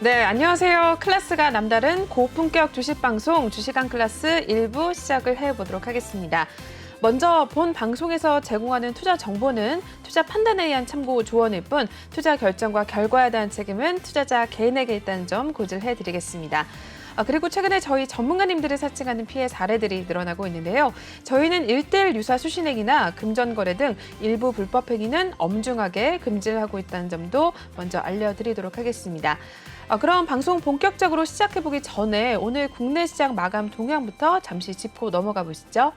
네, 안녕하세요. 클래스가 남다른 고품격 주식 방송 주식왕 클래스 1부 시작을 해보도록 하겠습니다. 먼저 본 방송에서 제공하는 투자 정보는 투자 판단에 의한 참고 조언일 뿐 투자 결정과 결과에 대한 책임은 투자자 개인에게 있다는 점 고지해드리겠습니다. 그리고 최근에 저희 전문가님들이 사칭하는 피해 사례들이 늘어나고 있는데요. 저희는 1:1 유사 수신행위나 금전거래 등 일부 불법 행위는 엄중하게 금지를 하고 있다는 점도 먼저 알려드리도록 하겠습니다. 그럼 방송 본격적으로 시작해보기 전에 오늘 국내 시장 마감 동향부터 잠시 짚고 넘어가 보시죠.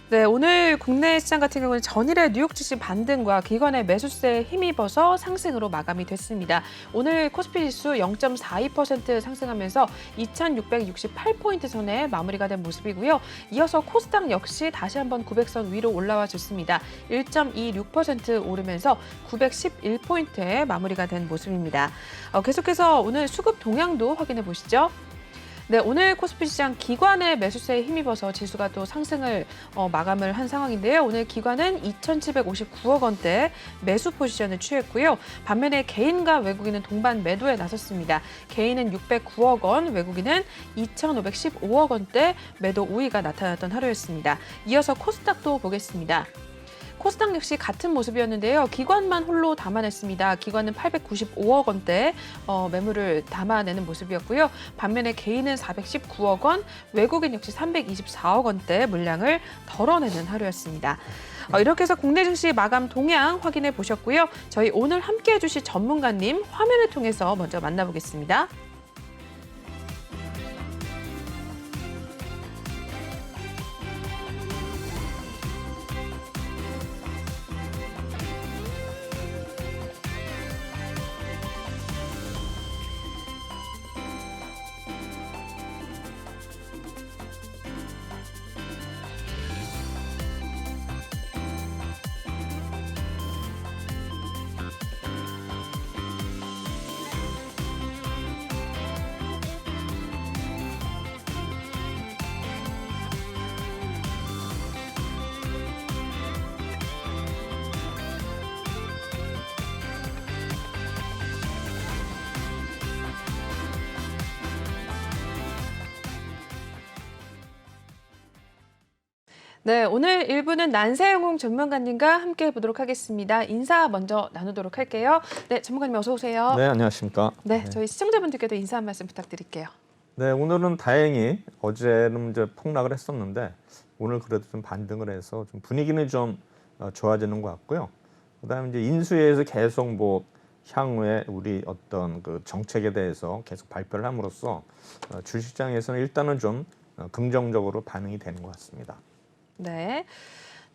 네, 오늘 국내 시장 같은 경우는 전일의 뉴욕 증시 반등과 기관의 매수세에 힘입어서 상승으로 마감이 됐습니다. 오늘 코스피 지수 0.42% 상승하면서 2,668포인트 선에 마무리가 된 모습이고요. 이어서 코스닥 역시 다시 한번 900선 위로 올라와 줬습니다. 1.26% 오르면서 911포인트에 마무리가 된 모습입니다. 계속해서 오늘 수급 동향도 확인해 보시죠. 네, 오늘 코스피 시장 기관의 매수세에 힘입어서 지수가 또 상승을 마감을 한 상황인데요. 오늘 기관은 2,759억 원대 매수 포지션을 취했고요. 반면에 개인과 외국인은 동반 매도에 나섰습니다. 개인은 609억 원, 외국인은 2,515억 원대 매도 우위가 나타났던 하루였습니다. 이어서 코스닥도 보겠습니다. 코스닥 역시 같은 모습이었는데요. 기관만 홀로 담아냈습니다. 기관은 895억 원대 매물을 담아내는 모습이었고요. 반면에 개인은 419억 원, 외국인 역시 324억 원대 물량을 덜어내는 하루였습니다. 이렇게 해서 국내 증시 마감 동향 확인해 보셨고요. 저희 오늘 함께해 주실 전문가님 화면을 통해서 먼저 만나보겠습니다. 네, 오늘 1부는 난세영웅 전문가님과 함께 해보도록 하겠습니다. 인사 먼저 나누도록 할게요. 네, 전문가님 어서 오세요. 네, 안녕하십니까. 네, 저희 시청자분들께도 인사 한 말씀 부탁드릴게요. 네, 오늘은 다행히 어제는 이제 폭락을 했었는데 오늘 그래도 좀 반등을 해서 좀 분위기는 좀 좋아지는 것 같고요. 그다음에 이제 인수위에서 계속 뭐 향후에 우리 어떤 그 정책에 대해서 계속 발표를 함으로써 주식시장에서는 일단은 좀 긍정적으로 반응이 되는 것 같습니다. 네.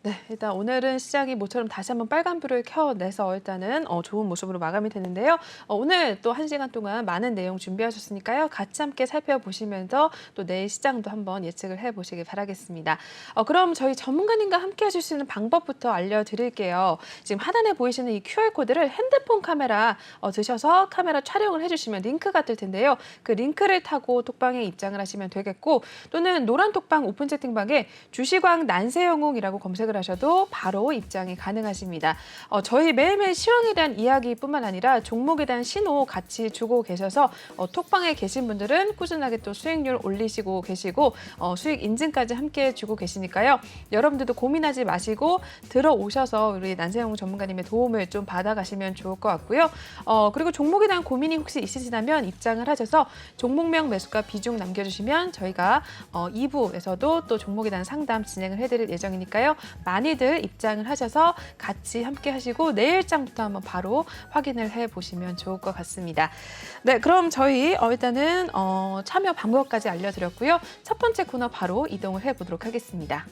네, 일단 오늘은 시작이 모처럼 다시 한번 빨간불을 켜내서 일단은 좋은 모습으로 마감이 되는데요. 오늘 또 1시간 동안 많은 내용 준비하셨으니까요. 같이 함께 살펴보시면서 또 내일 시장도 한번 예측을 해보시길 바라겠습니다. 그럼 저희 전문가님과 함께 하실 수 있는 방법부터 알려드릴게요. 지금 하단에 보이시는 이 QR코드를 핸드폰 카메라 드셔서 카메라 촬영을 해주시면 링크가 뜰 텐데요. 그 링크를 타고 톡방에 입장을 하시면 되겠고 또는 노란 톡방 오픈 채팅방에 주식왕 난세영웅이라고 검색을 하셔도 바로 입장이 가능하십니다. 저희 매일매일 시황에 대한 이야기뿐만 아니라 종목에 대한 신호 같이 주고 계셔서 톡방에 계신 분들은 꾸준하게 또 수익률 올리시고 계시고 수익 인증까지 함께 주고 계시니까요. 여러분들도 고민하지 마시고 들어오셔서 우리 난세영 전문가님의 도움을 좀 받아가시면 좋을 것 같고요. 그리고 종목에 대한 고민이 혹시 있으시다면 입장을 하셔서 종목명 매수가 비중 남겨주시면 저희가 2부에서도 또 종목에 대한 상담 진행을 해드릴 예정이니까요. 많이들 입장을 하셔서 같이 함께 하시고 내일장부터 한번 바로 확인을 해보시면 좋을 것 같습니다. 네, 그럼 저희 일단은 참여 방법까지 알려드렸고요. 첫 번째 코너 바로 이동을 해보도록 하겠습니다.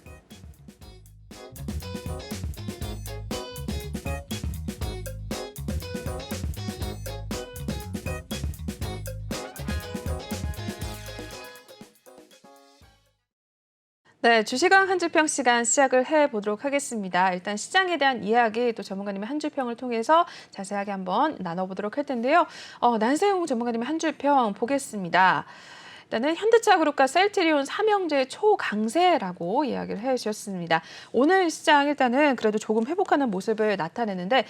네, 주식왕 한 줄평 시간 시작을 해보도록 하겠습니다. 일단 시장에 대한 이야기 또 전문가님의 한 줄평을 통해서 자세하게 한번 나눠보도록 할 텐데요. 난세용 전문가님의 한 줄평 보겠습니다. 일단은 현대차그룹과 셀트리온 삼형제 초강세라고 이야기를 해주셨습니다. 오늘 시장 일단은 그래도 조금 회복하는 모습을 나타내는데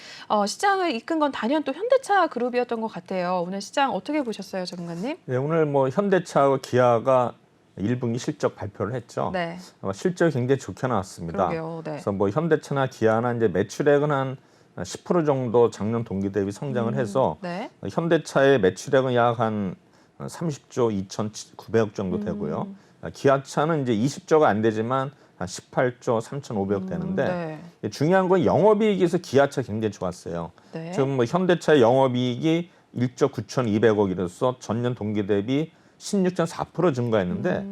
시장을 이끈 건 단연 또 현대차그룹이었던 것 같아요. 오늘 시장 어떻게 보셨어요, 전문가님? 네, 오늘 뭐 현대차와 기아가 1분기 실적 발표를 했죠. 네. 실적이 굉장히 좋게 나왔습니다. 그러게요. 네. 그래서 뭐 현대차나 기아나 이제 매출액은 한 10% 정도 작년 동기 대비 성장을 해서 네. 현대차의 매출액은 약 한 30조 2,900억 정도 되고요. 기아차는 이제 20조가 안 되지만 한 18조 3,500억 되는데 중요한 건 영업이익에서 기아차 굉장히 좋았어요. 네. 지금 뭐 현대차의 영업이익이 1조 9,200억이로서 전년 동기 대비 16.4% 증가했는데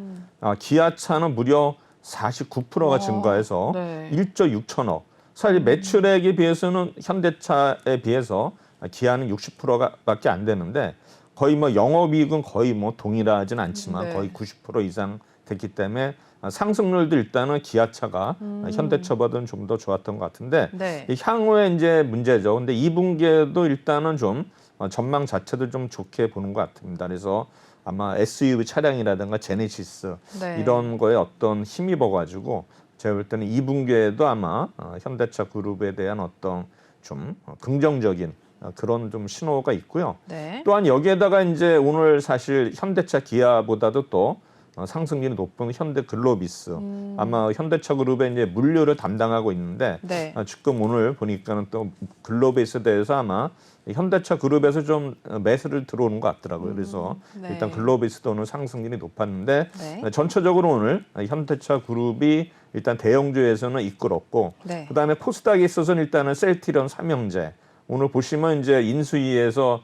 기아차는 무려 49%가 증가해서 네. 1조 6천억. 사실 매출액에 비해서는 현대차에 비해서 기아는 60%밖에 안 되는데 거의 뭐 영업이익은 거의 뭐 동일하진 않지만 네. 거의 90% 이상 됐기 때문에 상승률도 일단은 기아차가 현대차보다는 좀 더 좋았던 것 같은데 네. 향후에 이제 문제죠. 근데 2분기에도 일단은 좀 전망 자체도 좀 좋게 보는 것 같습니다. 그래서 아마 SUV 차량이라든가 제네시스 네. 이런 거에 어떤 힘입어가지고 제가 볼 때는 2분기에도 아마 현대차 그룹에 대한 어떤 좀 긍정적인 그런 좀 신호가 있고요. 네. 또한 여기에다가 이제 오늘 사실 현대차 기아보다도 또 상승률이 높은 현대글로비스 아마 현대차 그룹의 이제 물류를 담당하고 있는데 네. 지금 오늘 보니까는 또 글로비스에 대해서 아마 현대차 그룹에서 좀 매수를 들어오는 것 같더라고요. 그래서 네. 일단 글로비스도 오늘 상승률이 높았는데 네. 전체적으로 오늘 현대차 그룹이 일단 대형주에서는 이끌었고 네. 그다음에 코스닥에 있어서는 일단은 셀트리온 삼형제 오늘 보시면 이제 인수위에서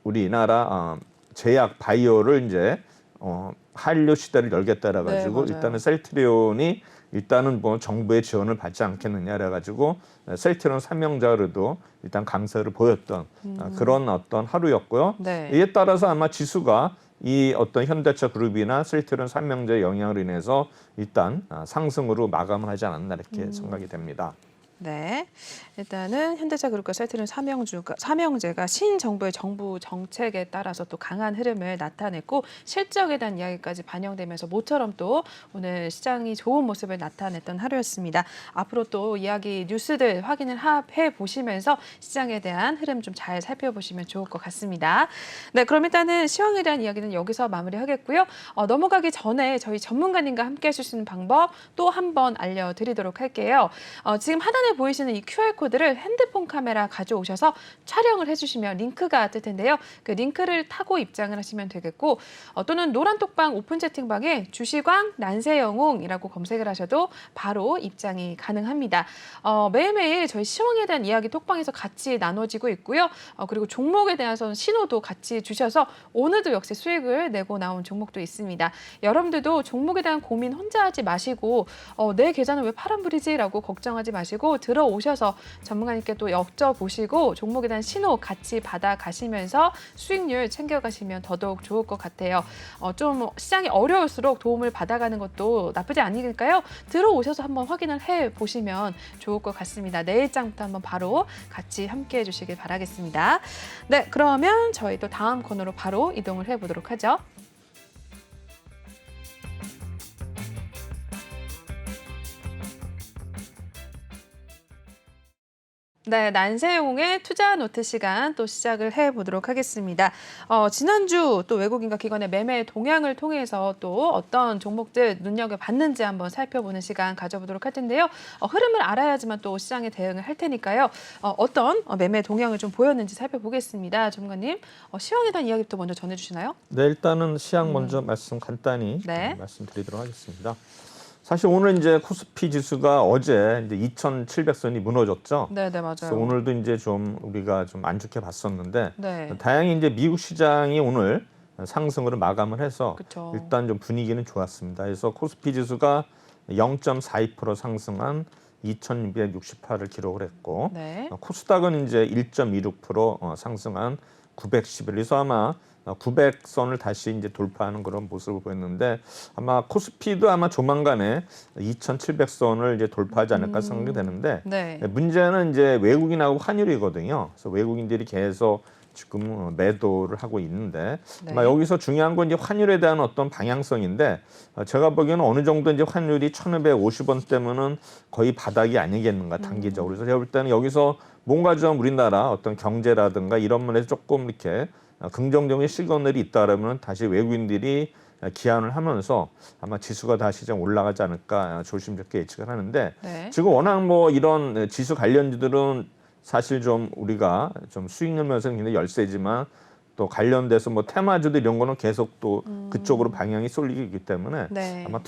우리나라 제약 바이오를 이제 한류 시대를 열겠다라 가지고 네, 일단은 셀트리온이 일단은 뭐 정부의 지원을 받지 않겠느냐라 가지고 셀트리온 삼형제로도 일단 강세를 보였던 그런 어떤 하루였고요. 네. 이에 따라서 아마 지수가 이 어떤 현대차 그룹이나 셀트리온 삼형제의 영향으로 인해서 일단 상승으로 마감을 하지 않았나 이렇게 생각이 됩니다. 네, 일단은 현대차그룹과 셀트리온 삼형제가 신정부의 정부 정책에 따라서 또 강한 흐름을 나타냈고 실적에 대한 이야기까지 반영되면서 모처럼 또 오늘 시장이 좋은 모습을 나타냈던 하루였습니다. 앞으로 또 이야기 뉴스들 확인을 해 보시면서 시장에 대한 흐름 좀 잘 살펴보시면 좋을 것 같습니다. 네, 그럼 일단은 시황에 대한 이야기는 여기서 마무리하겠고요. 넘어가기 전에 저희 전문가님과 함께 해줄 수 있는 방법 또 한 번 알려드리도록 할게요. 지금 하단에 보이시는 이 QR코드를 핸드폰 카메라 가져오셔서 촬영을 해주시면 링크가 뜰 텐데요. 그 링크를 타고 입장을 하시면 되겠고 또는 노란톡방 오픈 채팅방에 주시광 난세영웅이라고 검색을 하셔도 바로 입장이 가능합니다. 매일매일 저희 시황에 대한 이야기 톡방에서 같이 나눠지고 있고요. 그리고 종목에 대한 신호도 같이 주셔서 오늘도 역시 수익을 내고 나온 종목도 있습니다. 여러분들도 종목에 대한 고민 혼자 하지 마시고 내 계좌는 왜 파란불이지? 라고 걱정하지 마시고 들어오셔서 전문가님께 또 여쭤보시고 종목에 대한 신호 같이 받아가시면서 수익률 챙겨가시면 더더욱 좋을 것 같아요. 좀 시장이 어려울수록 도움을 받아가는 것도 나쁘지 않으니까요. 들어오셔서 한번 확인을 해보시면 좋을 것 같습니다. 내일장부터 한번 바로 같이 함께해 주시길 바라겠습니다. 네, 그러면 저희 또 다음 코너로 바로 이동을 해보도록 하죠. 네, 난세용의 투자 노트 시간 또 시작을 해보도록 하겠습니다. 지난주 또 외국인과 기관의 매매 동향을 통해서 또 어떤 종목들 눈여겨봤는지 한번 살펴보는 시간 가져보도록 할 텐데요. 흐름을 알아야지만 또 시장에 대응을 할 테니까요. 어떤 매매 동향을 좀 보였는지 살펴보겠습니다. 전문가님, 시황에 대한 이야기부터 먼저 전해주시나요? 네, 일단은 시황 먼저 간단히 말씀드리도록 하겠습니다. 사실 오늘 이제 코스피 지수가 어제 이제 2,700선이 무너졌죠. 네, 맞아요. 그래서 오늘도 이제 좀 우리가 좀 안 좋게 봤었는데 네. 다행히 이제 미국 시장이 오늘 상승으로 마감을 해서 그쵸. 일단 좀 분위기는 좋았습니다. 그래서 코스피 지수가 0.42% 상승한 2,268을 기록을 했고 네. 코스닥은 이제 1.26% 상승한 911. 그래서 아마 900선을 다시 이제 돌파하는 그런 모습을 보였는데 아마 코스피도 아마 조만간에 2,700선을 이제 돌파하지 않을까 생각이 되는데 네. 문제는 이제 외국인하고 환율이거든요. 그래서 외국인들이 계속 지금 매도를 하고 있는데 네. 아마 여기서 중요한 건 이제 환율에 대한 어떤 방향성인데 제가 보기에는 어느 정도 이제 환율이 1,250원대면은 거의 바닥이 아니겠는가 단기적으로. 그래서 제가 볼 때는 여기서 뭔가 좀 우리나라 어떤 경제라든가 이런 면에서 조금 이렇게 긍정적인 시그널이 있다라면 다시 외국인들이 기한을 하면서 아마 지수가 다시 좀 올라가지 않을까 조심스럽게 예측을 하는데 네. 지금 워낙 뭐 이런 지수 관련주들은 사실 좀 우리가 좀 수익률 면에서는 굉장히 열세지만 또 관련돼서 뭐 테마주들 이런 거는 계속 또 그쪽으로 방향이 쏠리기 때문에 네. 아마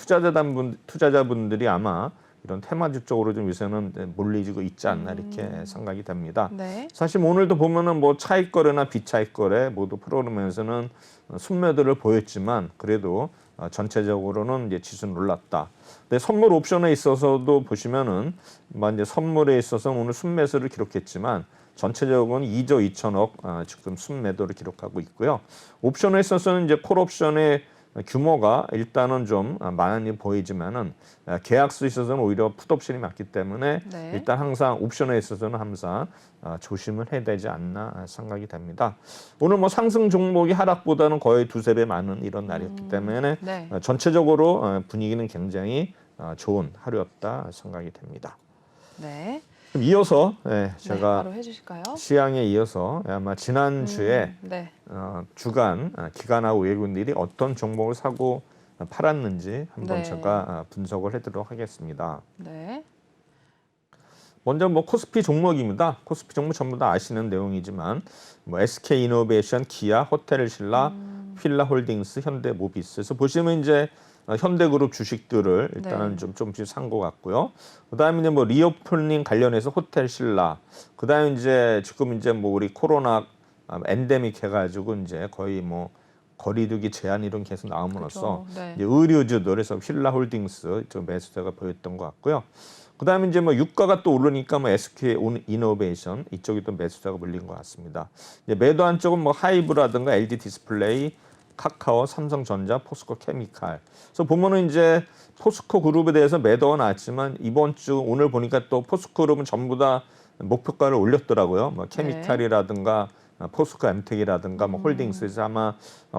투자자분들이 아마 이런 테마주 쪽으로 좀 요새는 몰리고 있지 않나 이렇게 생각이 됩니다. 네. 사실 뭐 오늘도 보면은 뭐 차익 거래나 비차익 거래 모두 프로그램에서는 순매도를 보였지만 그래도 전체적으로는 이제 지수는 올랐다. 근데 선물 옵션에 있어서도 보시면은 이제 선물에 있어서는 오늘 순매수를 기록했지만 전체적으로는 2조 2천억 지금 순매도를 기록하고 있고요. 옵션에 있어서는 이제 콜 옵션의 규모가 일단은 좀 많이 보이지만은 계약수에 있어서는 오히려 풋옵션이 많기 때문에 네. 일단 항상 옵션에 있어서는 항상 조심을 해야 되지 않나 생각이 됩니다. 오늘 뭐 상승 종목이 하락보다는 거의 두세 배 많은 이런 날이었기 때문에 네. 전체적으로 분위기는 굉장히 좋은 하루였다 생각이 됩니다. 네. 그럼 이어서 네, 제가 바로 해주실까요? 시향에 이어서 아마 지난주에 네. 주간 기관하고 외국인들이 어떤 종목을 사고 팔았는지 한번 네. 제가 분석을 해드리도록 하겠습니다. 네. 먼저 뭐 코스피 종목입니다. 코스피 종목 전부 다 아시는 내용이지만 뭐 SK이노베이션, 기아, 호텔신라, 휠라홀딩스, 현대모비스에서 보시면 이제 현대그룹 주식들을 일단은 네. 조금씩 산 것 같고요. 그다음에 이제 뭐 리오프닝 관련해서 호텔신라, 그다음에 이제 지금 이제 뭐 우리 코로나 엔데믹 해가지고 이제 거의 뭐 거리두기 제한 이런 게 계속 나옴으로써 그렇죠. 네. 이제 의류주들 그래서 휠라홀딩스 좀 매수세가 보였던 것 같고요. 그다음에 이제 뭐 유가가 또 오르니까 뭐 SK 이노베이션 이쪽이 또 매수세가 몰린 것 같습니다. 이제 매도한 쪽은 뭐 하이브라든가 LG 디스플레이, 카카오, 삼성전자, 포스코 케미칼. 그래서 보면은 이제 포스코 그룹에 대해서 매도가 나왔지만 이번 주 오늘 보니까 또 포스코 그룹은 전부 다 목표가를 올렸더라고요. 뭐 케미칼이라든가 포스코 엠텍이라든가 뭐 홀딩스에서 아마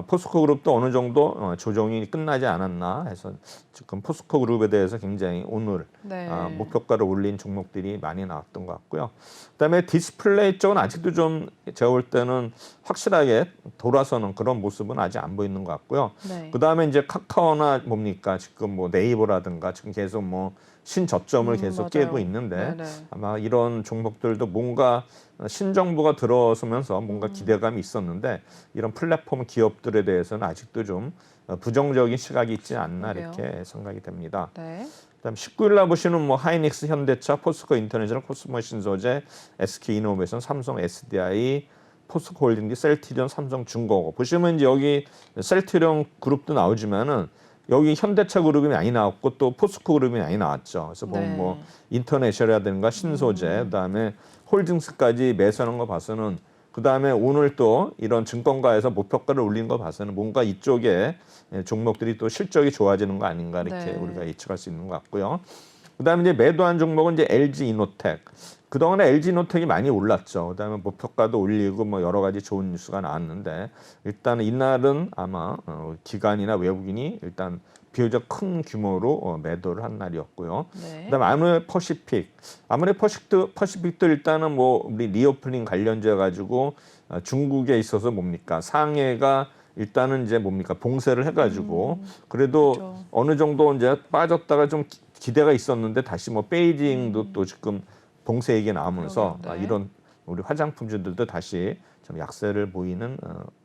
포스코 그룹도 어느 정도 조정이 끝나지 않았나 해서 지금 포스코 그룹에 대해서 굉장히 오늘 네. 목표가를 올린 종목들이 많이 나왔던 것 같고요. 그다음에 디스플레이 쪽은 아직도 좀 제가 볼 때는 확실하게 돌아서는 그런 모습은 아직 안 보이는 것 같고요. 네. 그다음에 이제 카카오나 뭡니까 지금 뭐 네이버라든가 지금 계속 뭐 신저점을 계속 맞아요. 깨고 있는데 네네. 아마 이런 종목들도 뭔가 신정부가 들어서면서 뭔가 기대감이 있었는데 이런 플랫폼 기업들에 대해서는 아직도 좀 부정적인 시각이 있지 않나 그러게요. 이렇게 생각이 됩니다. 네. 그다음 19일 날 보시는 뭐 하이닉스, 현대차, 포스코 인터내셔널, 코스모 신소재, SK이노베이션, 삼성 SDI, 포스코 홀딩디, 셀트리온, 삼성중공업 보시면 이제 여기 셀트리온 그룹도 나오지만은 여기 현대차 그룹이 많이 나왔고 또 포스코 그룹이 많이 나왔죠. 그래서 보면 네. 뭐 인터내셔널이라든가 신소재, 그다음에 홀딩스까지 매수하는 거 봐서는 그다음에 오늘 또 이런 증권가에서 목표가를 올리는 거 봐서는 뭔가 이쪽에 종목들이 또 실적이 좋아지는 거 아닌가 이렇게 네. 우리가 예측할 수 있는 것 같고요. 그다음에 이제 매도한 종목은 이제 LG 이노텍. 그동안에 LG 이노텍이 많이 올랐죠. 그다음에 목표가도 올리고 뭐 여러 가지 좋은 뉴스가 나왔는데 일단 이날은 아마 기관이나 외국인이 일단 비교적 큰 규모로 매도를 한 날이었고요. 네. 그다음에 아무래퍼시픽도 일단은 뭐 우리 리오프닝 관련돼 가지고 중국에 있어서 뭡니까 상해가 일단은 이제 뭡니까 봉쇄를 해가지고 그래도 그렇죠. 어느 정도 이제 빠졌다가 좀 기대가 있었는데 다시 뭐 베이징도 또 지금 봉쇄 얘기 나오면서 그러게요. 네. 이런 우리 화장품주들도 다시 좀 약세를 보이는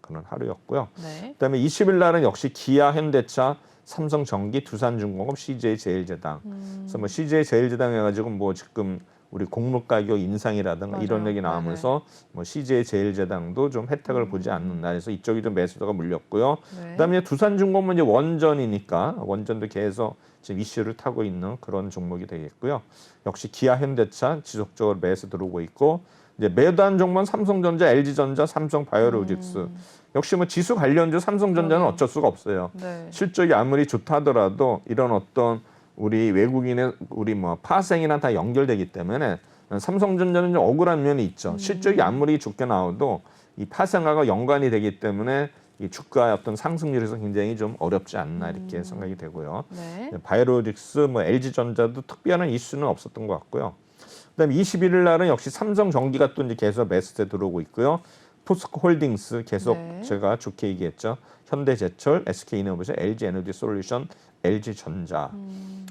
그런 하루였고요. 네. 그다음에 20일 날은 역시 기아, 현대차, 삼성전기, 두산중공업, CJ제일제당. 그래서 뭐 CJ제일제당 해가지고 뭐 지금 우리 곡물 가격 인상이라든가 이런 맞아요. 얘기 나오면서 뭐 CJ제일제당도 좀 혜택을 보지 않는다 해서 이쪽이 좀 매수도가 물렸고요. 네. 그다음에 두산중공업은 이제 원전이니까 원전도 계속 지금 이슈를 타고 있는 그런 종목이 되겠고요. 역시 기아, 현대차 지속적으로 매수 들어오고 있고 이제 매도한 종목은 삼성전자, LG전자, 삼성바이오로직스. 역시 뭐 지수 관련주 삼성전자는 그러게요. 어쩔 수가 없어요. 네. 실적이 아무리 좋다 하더라도 이런 어떤 우리 외국인의 우리 뭐 파생이랑 다 연결되기 때문에 삼성전자는 좀 억울한 면이 있죠. 실적이 아무리 좋게 나와도 이 파생화가 연관이 되기 때문에 이 주가의 어떤 상승률에서 굉장히 좀 어렵지 않나 이렇게 생각이 되고요. 네. 바이오로직스, 뭐 LG전자도 특별한 이슈는 없었던 것 같고요. 그다음에 21일 날은 역시 삼성전기가 또 이제 계속 매수세 들어오고 있고요. 포스코홀딩스 계속 네. 제가 좋게 얘기했죠. 현대제철, SK이노베이션, LG에너지솔루션, LG전자.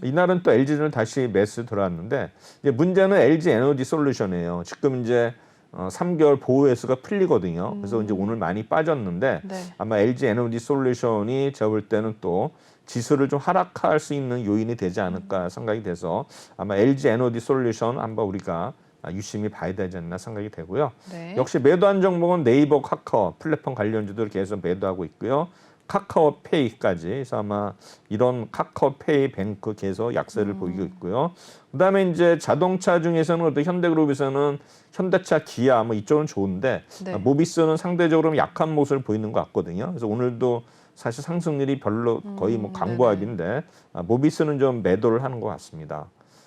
이날은 또 LG는 다시 매수 들어왔는데 이제 문제는 LG에너지솔루션이에요. 지금 이제 3개월 보호 회수가 풀리거든요. 그래서 이제 오늘 많이 빠졌는데 네. 아마 LG에너지솔루션이 제가 볼 때는 또 지수를 좀 하락할 수 있는 요인이 되지 않을까 생각이 돼서 아마 LG에너지솔루션 한번 우리가 유심히 봐야 되지 않나 생각이 되고요. 네. 역시 매도한 종목은 네이버, 카카오 플랫폼 관련주들 계속 매도하고 있고요. 카카오페이까지 그래서 아마 이런 카카오페이 뱅크 계속 약세를 보이고 있고요. 그다음에 이제 자동차 중에서는 또 현대그룹에서는 현대차, 기아 뭐 이쪽은 좋은데 네. 모비스는 상대적으로 약한 모습을 보이는 것 같거든요. 그래서 오늘도 사실 상승률이 별로 거의 뭐 강보합인데 모비스는 좀 매도를 하는 것 같습니다.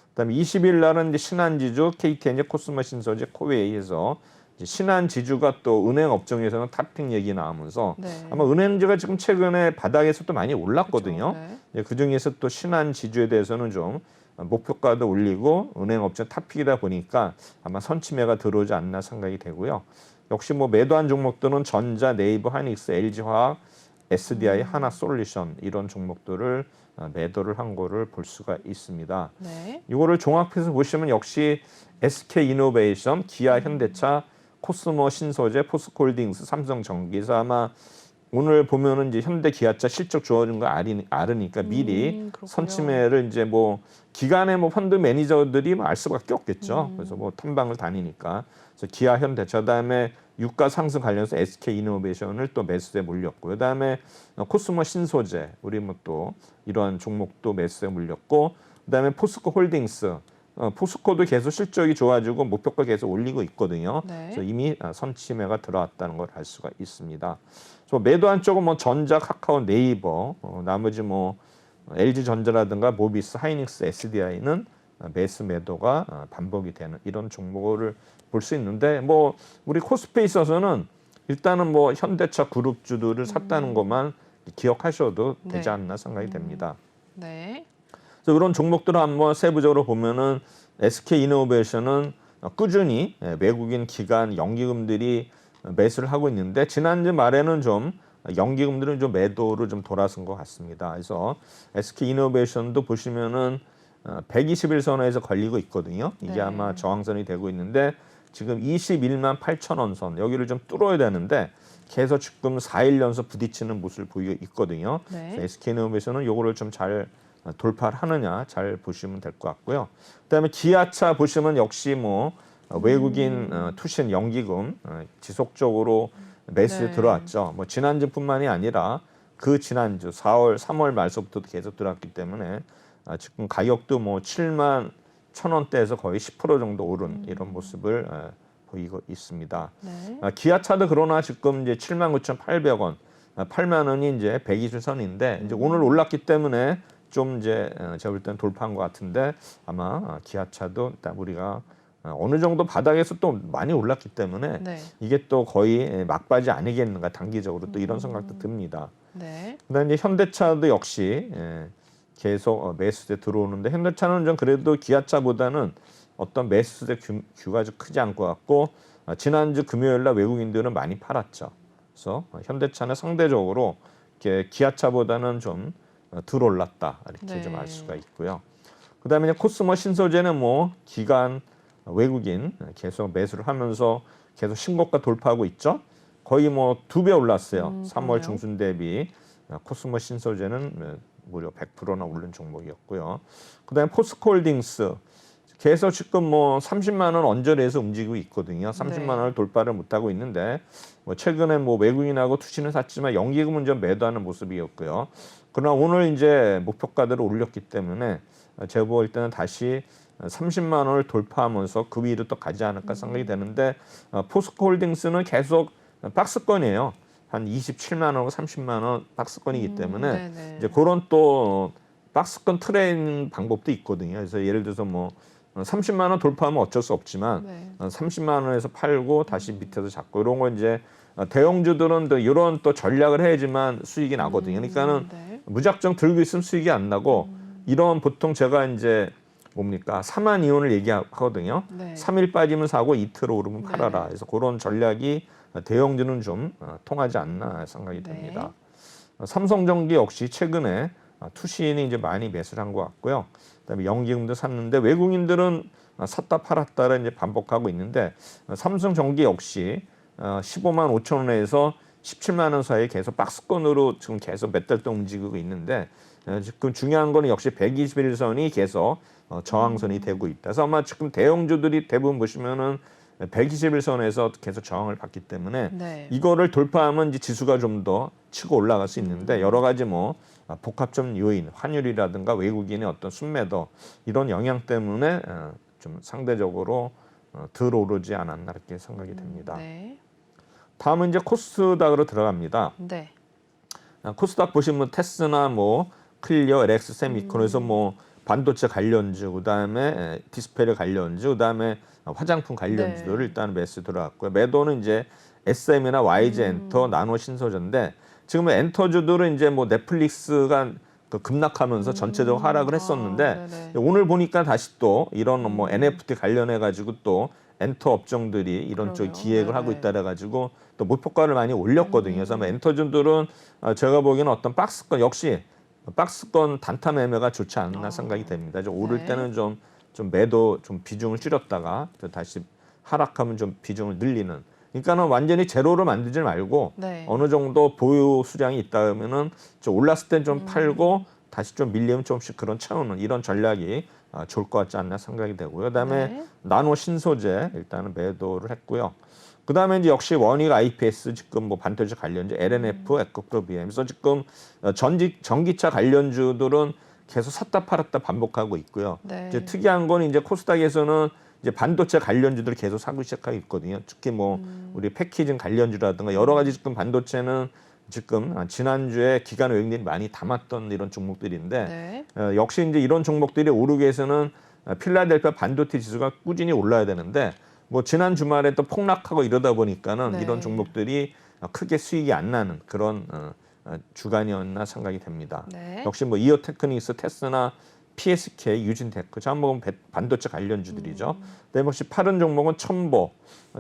그다음에 20일 날은 이제 신한지주, KTNG, 코스모신소재, 코웨이에서 신한지주가 또 은행 업종에서는 탑픽 얘기 나오면서 네. 아마 은행주가 지금 최근에 바닥에서 또 많이 올랐거든요. 그렇죠. 네. 그 중에서 또 신한지주에 대해서는 좀 목표가도 올리고 은행 업종 탑픽이다 보니까 아마 선취매가 들어오지 않나 생각이 되고요. 역시 뭐 매도한 종목들은 전자, 네이버, 하이닉스, LG화학, SDI, 하나솔루션 이런 종목들을 매도를 한 거를 볼 수가 있습니다. 네. 이거를 종합해서 보시면 역시 SK이노베이션, 기아, 현대차, 코스모 신소재, 포스코홀딩스, 삼성전기에서 아마 오늘 보면은 이제 현대 기아차 실적 좋아진 거 알으니까 미리 그렇군요. 선취매를 이제 뭐 기관의 뭐 펀드 매니저들이 뭐 알 수밖에 없겠죠. 그래서 뭐 탐방을 다니니까 그래서 기아, 현대차 그다음에 유가 상승 관련해서 SK이노베이션을 또 매수에 몰렸고 그다음에 코스모 신소재 우리 뭐 또 이러한 종목도 매수에 몰렸고 그다음에 포스코홀딩스 포스코도 계속 실적이 좋아지고 목표가 계속 올리고 있거든요. 네. 그래서 이미 선취매가 들어왔다는 걸 알 수가 있습니다. 그래서 매도한 쪽은 뭐 전자, 카카오, 네이버, 나머지 뭐 LG전자라든가 모비스, 하이닉스, SDI는 매수 매도가 반복이 되는 이런 종목을 볼 수 있는데 뭐 우리 코스피에 있어서는 일단은 뭐 현대차 그룹주들을 샀다는 것만 기억하셔도 되지 네. 않나 생각이 됩니다. 네. 그래서 이런 종목들을 한번 세부적으로 보면은 SK이노베이션은 꾸준히 외국인 기관 연기금들이 매수를 하고 있는데 지난주 말에는 좀 연기금들은 좀 매도로 좀 돌아선 것 같습니다. 그래서 SK이노베이션도 보시면은 121선에서 걸리고 있거든요. 이게 네. 아마 저항선이 되고 있는데 지금 21만 8천 원 선 여기를 좀 뚫어야 되는데 계속 지금 4일 연속 부딪히는 모습을 보이고 있거든요. 네. SK이노베이션은 요거를 좀 잘 돌파를 하느냐 잘 보시면 될 것 같고요. 그다음에 기아차 보시면 역시 뭐 외국인 투신 연기금 지속적으로 매수에 네. 들어왔죠. 뭐 지난주뿐만이 아니라 그 지난주 4월, 3월 말서부터 계속 들어왔기 때문에 지금 가격도 뭐 7만 1,000원대에서 거의 10% 정도 오른 이런 모습을 보이고 있습니다. 네. 기아차도 그러나 지금 이제 79,800원, 8만 원이 이제 120선인데 이제 오늘 올랐기 때문에 좀 이제 제가 볼 때는 돌파한 것 같은데 아마 기아차도 일단 우리가 어느 정도 바닥에서 또 많이 올랐기 때문에 네. 이게 또 거의 막바지 아니겠는가 단기적으로 또 이런 생각도 듭니다. 네. 그다음에 이제 현대차도 역시 계속 매수세 들어오는데 현대차는 좀 그래도 기아차보다는 어떤 매수세 규가 좀 크지 않고 같고 지난주 금요일 날 외국인들은 많이 팔았죠. 그래서 현대차는 상대적으로 이렇게 기아차보다는 좀 덜 올랐다 이렇게 네. 좀 알 수가 있고요. 그다음에 이제 코스모 신소재는 뭐 기관 외국인 계속 매수를 하면서 계속 신고가 돌파하고 있죠. 거의 뭐 2배 올랐어요. 3월 그러네요. 중순 대비 코스모 신소재는 무려 100%나 오른 종목이었고요. 그다음에 포스코홀딩스 계속 지금 뭐 30만 원 언저리에서 움직이고 있거든요. 30만 원을 돌파를 못하고 있는데 뭐 최근에 뭐 외국인하고 투신을 샀지만 연기금은 좀 매도하는 모습이었고요. 그러나 오늘 이제 목표가들을 올렸기 때문에 제가 볼 때는 다시 30만 원을 돌파하면서 그 위로 또 가지 않을까 생각이 되는데 포스코홀딩스는 계속 박스권이에요. 한 27만 원과 30만 원 박스권이기 때문에 네네. 이제 그런 또 박스권 트레이딩 방법도 있거든요. 그래서 예를 들어서 뭐 30만 원 돌파하면 어쩔 수 없지만 네. 30만 원에서 팔고 다시 밑에서 잡고 이런 거 이제 대형주들은 또 이런 또 전략을 해야지만 수익이 나거든요. 그러니까는 네. 무작정 들고 있으면 수익이 안 나고 이런 보통 제가 이제 뭡니까 3만 이온을 얘기하거든요. 네. 3일 빠지면 사고 이틀 오르면 네. 팔아라. 그래서 그런 전략이 대형주는 좀 통하지 않나 생각이 네. 됩니다. 삼성전기 역시 최근에 투신이 이제 많이 매수를 한 것 같고요. 그다음에 연기금도 샀는데 외국인들은 샀다 팔았다를 이제 반복하고 있는데 삼성전기 역시 15만 5천 원에서 17만 원 사이에 계속 박스권으로 지금 계속 몇 달 동안 움직이고 있는데 지금 중요한 거는 역시 121선이 계속 저항선이 되고 있다. 그래서 아마 지금 대형주들이 대부분 보시면은 121선에서 계속 저항을 받기 때문에 네. 이거를 돌파하면 이제 지수가 좀 더 치고 올라갈 수 있는데 여러 가지 뭐 복합적 요인, 환율이라든가 외국인의 어떤 순매도 이런 영향 때문에 좀 상대적으로 덜 오르지 않았나 이렇게 생각이 됩니다. 네. 다음은 이제 코스닥으로 들어갑니다. 네. 코스닥 보시면 테스나 뭐 클리어, LX, 세미콘에서 뭐 반도체 관련주, 그다음에 디스플레이 관련주, 그다음에 화장품 관련주들을 네. 일단 매수 들어갔고요. 매도는 이제 SM이나 YG 엔터, 나노 신소재인데 지금 엔터주들은 이제 뭐 넷플릭스가 그 급락하면서 전체적으로 하락을 했었는데 네네. 오늘 보니까 다시 또 이런 뭐 NFT 관련해 가지고 또 엔터 업종들이 이런 쪽 그러게요. 기획을 하고 네네. 있다 가지고 또 목표가를 많이 올렸거든요. 그래서 아마 엔터주들은 제가 보기에는 어떤 박스권 역시 박스권 단타 매매가 좋지 않나 생각이 됩니다. 좀 오를 네. 때는 좀 매도 좀 비중을 줄였다가 또 다시 하락하면 좀 비중을 늘리는. 그러니까는 완전히 제로를 만들지 말고 네. 어느 정도 보유 수량이 있다면은 좀 올랐을 땐 좀 팔고 다시 좀 밀리면 조금씩 그런 채우는 이런 전략이 좋을 것 같지 않나 생각이 되고요. 그다음에 네. 나노 신소재 일단은 매도를 했고요. 그다음에 이제 역시 원익 IPS 지금 뭐 반도체 관련주 LNF, 에코프로 BM. 그래서 지금 전기차 관련주들은 계속 샀다 팔았다 반복하고 있고요. 네. 이제 특이한 건 이제 코스닥에서는 이제 반도체 관련주들을 계속 사고 시작하고 있거든요. 특히 뭐 우리 패키징 관련주라든가 여러 가지 지금 반도체는 지금 지난주에 기관 외국인들이 많이 담았던 이런 종목들인데 네. 역시 이제 이런 종목들이 오르기 위해서는 필라델피아 반도체 지수가 꾸준히 올라야 되는데 뭐 지난 주말에 또 폭락하고 이러다 보니까는 네. 이런 종목들이 크게 수익이 안 나는 그런 주간이었나 생각이 됩니다. 네. 역시 뭐 이오테크닉스, 테스나, PSK, 유진테크, 전부 반도체 관련주들이죠. 그다음에 혹시 파른 종목은 첨보.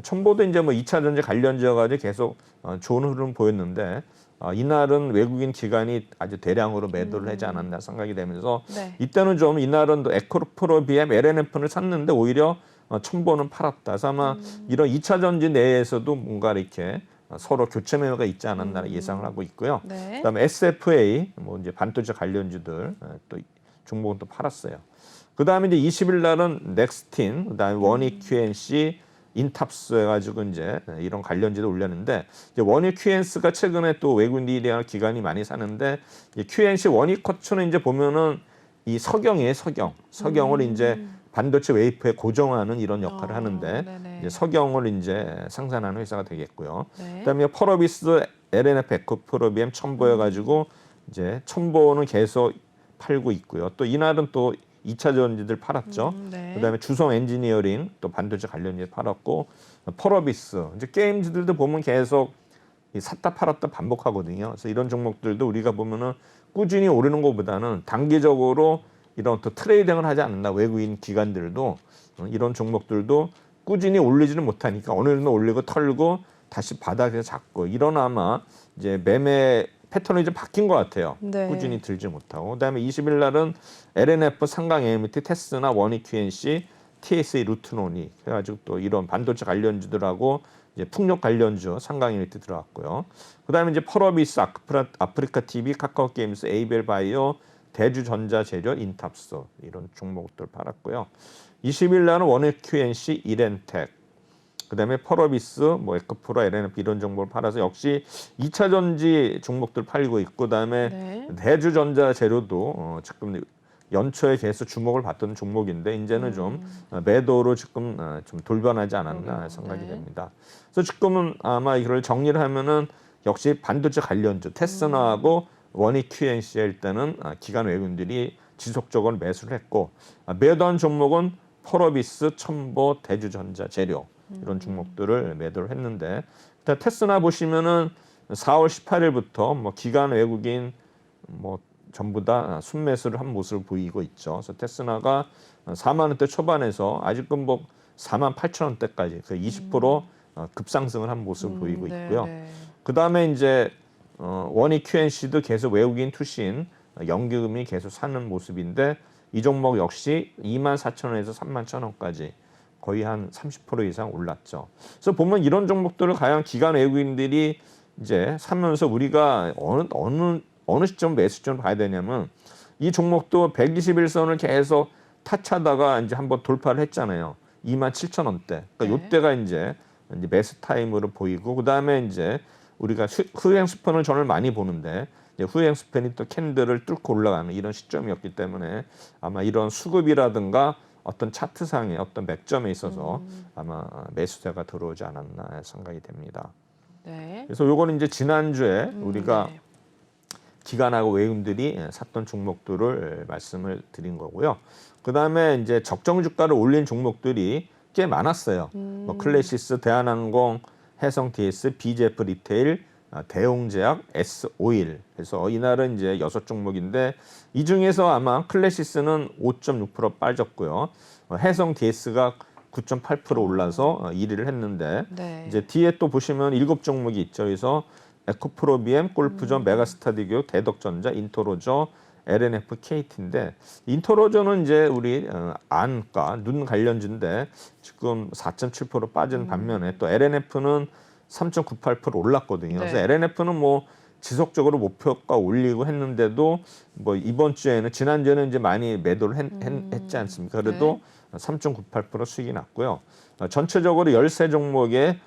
첨보도 이제 뭐 2차 전지 관련주여가지고 계속 좋은 흐름 보였는데 이날은 외국인 기관이 아주 대량으로 매도를 하지 않았나 생각이 되면서 네. 이때는 좀 이날은 에코프로 BM, LNF를 샀는데 오히려 첨보는 팔았다. 그래서 아마 이런 2차 전지 내에서도 뭔가 이렇게 서로 교체 매매가 있지 않았나 예상을 하고 있고요. 네. 그다음에 SFA 뭐 이제 반도체 관련주들 또 종목은 또 팔았어요. 그다음에 이제 20일 날은 넥스틴, 그다음에 원익 QNC, 인탑스 해가지고 이제 이런 관련주도 올렸는데 이제 원익 QNC가 최근에 또 외국인들이랑 기관이 많이 사는데 QNC 원익 커츠는 이제 보면은 이 석영이에요, 석영을 이제 반도체 웨이프에 고정하는 이런 역할을 하는데 네네. 이제 석영을 이제 생산하는 회사가 되겠고요. 네. 그다음에 펄어비스, LNF, 에코프로비엠 첨보여가지고 이제 첨보는 계속 팔고 있고요. 또 이날은 또 2차 전지들 팔았죠. 네. 그다음에 주성 엔지니어링 또 반도체 관련주 팔았고 펄어비스 이제 게임즈들도 보면 계속 이 샀다 팔았다 반복하거든요. 그래서 이런 종목들도 우리가 보면은 꾸준히 오르는 것보다는 단기적으로 이런 또 트레이딩을 하지 않는다. 외국인 기관들도 이런 종목들도 꾸준히 올리지는 못하니까 어느 정도 올리고 털고 다시 바닥에서 잡고 이런 아마 이제 매매 패턴이 좀 바뀐 것 같아요. 네. 꾸준히 들지 못하고. 그다음에 20일 날은 LNF, 상강 AMT, 테스나, 원익 QNC, TSA, 루트노니 해가지고 또 이런 반도체 관련주들하고 이제 풍력 관련주 상강 AMT 들어왔고요. 그다음에 이제 펄어비스, 아프리카 TV, 카카오 게임스, 에이벨 바이오, 대주전자재료, 인탑스 이런 종목들 팔았고요. 20일 날은 원익 QNC, 이렌텍, 그다음에 펄어비스, 뭐 에코프로, LNF 이런 종목을 팔아서 역시 2차 전지 종목들 팔고 있고, 그다음에 네. 대주전자재료도 지금 연초에 계속 주목을 받던 종목인데 이제는 좀 매도로 지금 좀 돌변하지 않았나 그러게요. 생각이 네. 됩니다. 그래서 지금은 아마 이걸 정리를 하면은 역시 반도체 관련주 테스나하고 원익 QNC에 일단은 기관 외국인들이 지속적으로 매수를 했고 매도한 종목은 펄어비스, 첨보, 대주전자재료 이런 종목들을 매도를 했는데 테스나 보시면은 4월 18일부터 뭐 기관 외국인 뭐 전부 다 순매수를 한 모습을 보이고 있죠. 그래서 테스나가 4만 원대 초반에서 아직은 뭐 4만 8천 원대까지 그 20% 급상승을 한 모습을 보이고 있고요. 네. 그 다음에 이제 원익 QNC도 계속 외국인 투신 연기금이 계속 사는 모습인데 이 종목 역시 2만 4천 원에서 3만 1천 원까지 거의 한 30% 이상 올랐죠. 그래서 보면 이런 종목들을 과연 기관 외국인들이 이제 사면서 우리가 어느 시점 매수 시점을 봐야 되냐면 이 종목도 121선을 계속 타차다가 이제 한번 돌파를 했잖아요. 2만 7천 원대. 그러니까 네. 이때가 이제 매수 타임으로 보이고 그다음에 이제 우리가 후행 스펀을 저는 많이 보는데 이제 후행 스펀이 또 캔들을 뚫고 올라가는 이런 시점이었기 때문에 아마 이런 수급이라든가 어떤 차트상의 어떤 맥점에 있어서 아마 매수세가 들어오지 않았나 생각이 됩니다. 네. 그래서 요거는 이제 지난주에 우리가 네. 기관하고 외국인들이 샀던 종목들을 말씀을 드린 거고요. 그다음에 이제 적정 주가를 올린 종목들이 꽤 많았어요. 뭐 클래시스, 대한항공, 해성 DS, BJF 리테일, 대웅제약, S-오일. 그래서 이날은 이제 6종목인데 이 중에서 아마 클래시스는 5.6% 빠졌고요. 해성 DS가 9.8% 올라서 1위를 했는데 네. 이제 뒤에 또 보시면 7종목이 있죠. 그래서 에코프로비엠, 골프전, 메가스타디교, 대덕전자, 인토로저, LNF, KT인데 인토로저는 이제 우리 안과 눈 관련주인데 지금 4.7% 빠진 반면에 또 LNF는 3.98% 올랐거든요. 그래서 네. LNF는 뭐 지속적으로 목표가 올리고 했는데도 뭐 이번 주에는 지난주에는 이제 많이 매도를 했지 않습니까? 그래도 3.98% 수익이 났고요. 전체적으로 13종목의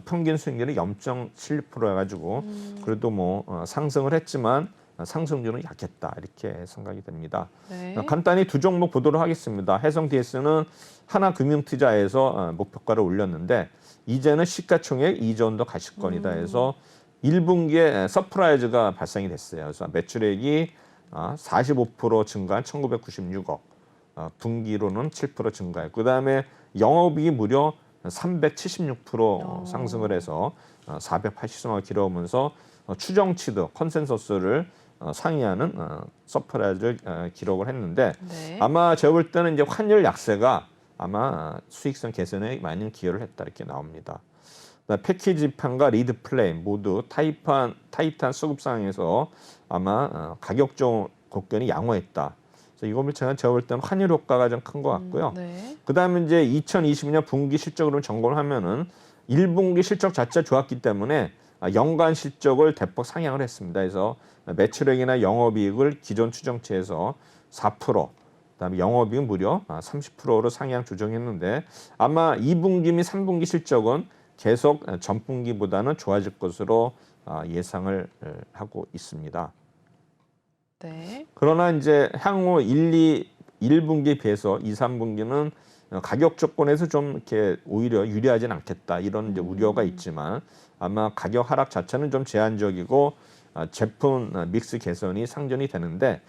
평균 수익률이 0.7% 해가지고 그래도 뭐 상승을 했지만 상승률은 약했다 이렇게 생각이 됩니다. 네. 간단히 두 종목 보도록 하겠습니다. 해성 DS는 하나금융투자에서 목표가를 올렸는데 이제는 시가총액 2조 더 가시권이다 해서 1분기에 서프라이즈가 발생이 됐어요. 그래서 매출액이 45% 증가한 1996억, 분기로는 7% 증가했고 그다음에 영업이익이 무려 376% 상승을 해서 480억을 기록하면서 추정치도 컨센서스를 상회하는 서프라이즈를 기록을 했는데 네. 아마 제가 볼 때는 이제 환율 약세가 아마 수익성 개선에 많이 기여를 했다 이렇게 나옵니다. 패키지판과 리드 플레이 모두 타이탄 수급 상황에서 아마 가격적 곡견이 양호했다. 그래서 이걸 제가 볼 때는 환율 효과가 좀 큰 것 같고요. 네. 그다음에 이제 2022년 분기 실적으로 점검을 하면은 1분기 실적 자체가 좋았기 때문에 연간 실적을 대폭 상향을 했습니다. 그래서 매출액이나 영업이익을 기존 추정치에서 4%, 그다음에 영업이익 무려 30%로 상향 조정했는데 아마 2분기 및 3분기 실적은 계속 전분기보다는 좋아질 것으로 예상을 하고 있습니다. 네. 그러나 이제 향후 1분기에 비해서 2, 3분기는 가격 조건에서 좀 이렇게 오히려 유리하진 않겠다 이런 이제 우려가 있지만 아마 가격 하락 자체는 좀 제한적이고 제품 믹스 개선이 상존이 되는데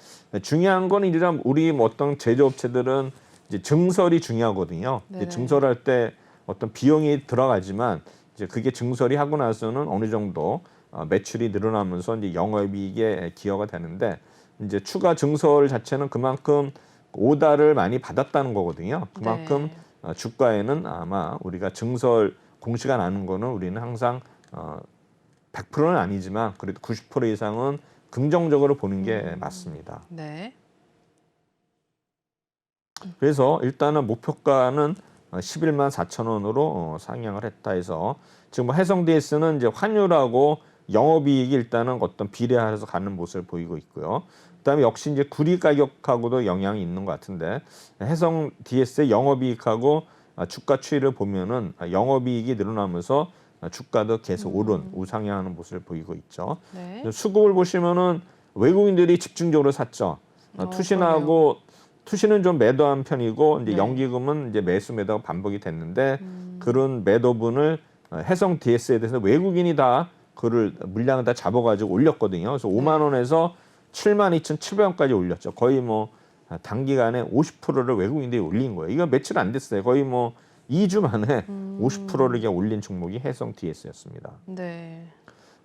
중요한 건 이제 우리 뭐 어떤 제조업체들은 이제 증설이 중요하거든요. 이제 증설할 때 어떤 비용이 들어가지만 이제 그게 증설이 하고 나서는 어느 정도 매출이 늘어나면서 이제 영업이익에 기여가 되는데 이제 추가 증설 자체는 그만큼 오다를 많이 받았다는 거거든요. 그만큼 주가에는 아마 우리가 증설 공시가 나는 거는 우리는 항상 100%는 아니지만 그래도 90% 이상은 긍정적으로 보는 게 맞습니다. 네. 그래서 일단은 목표가는 11만 4천 원으로 상향을 했다 해서 지금 뭐 해성 DS는 이제 환율하고 영업이익이 일단은 어떤 비례해서 가는 모습을 보이고 있고요. 그다음에 역시 이제 구리 가격하고도 영향이 있는 것 같은데 해성 DS의 영업이익하고 주가 추이를 보면은 영업이익이 늘어나면서 주가도 계속 오른 우상향하는 모습을 보이고 있죠. 네. 수급을 보시면은 외국인들이 집중적으로 샀죠. 투시는 좀 매도한 편이고 이제 네. 연기금은 이제 매수 매도가 반복이 됐는데 그런 매도분을 해성 DS에 대해서 외국인이 다 그를 물량을 다 잡아가지고 올렸거든요. 그래서 5만 원에서 7만 2,700원까지 올렸죠. 거의 뭐 단기간에 50%를 외국인들이 올린 거예요. 이거 며칠 안 됐어요. 거의 뭐 2주 만에 50%를 이게 올린 종목이 해성 DS였습니다. 네.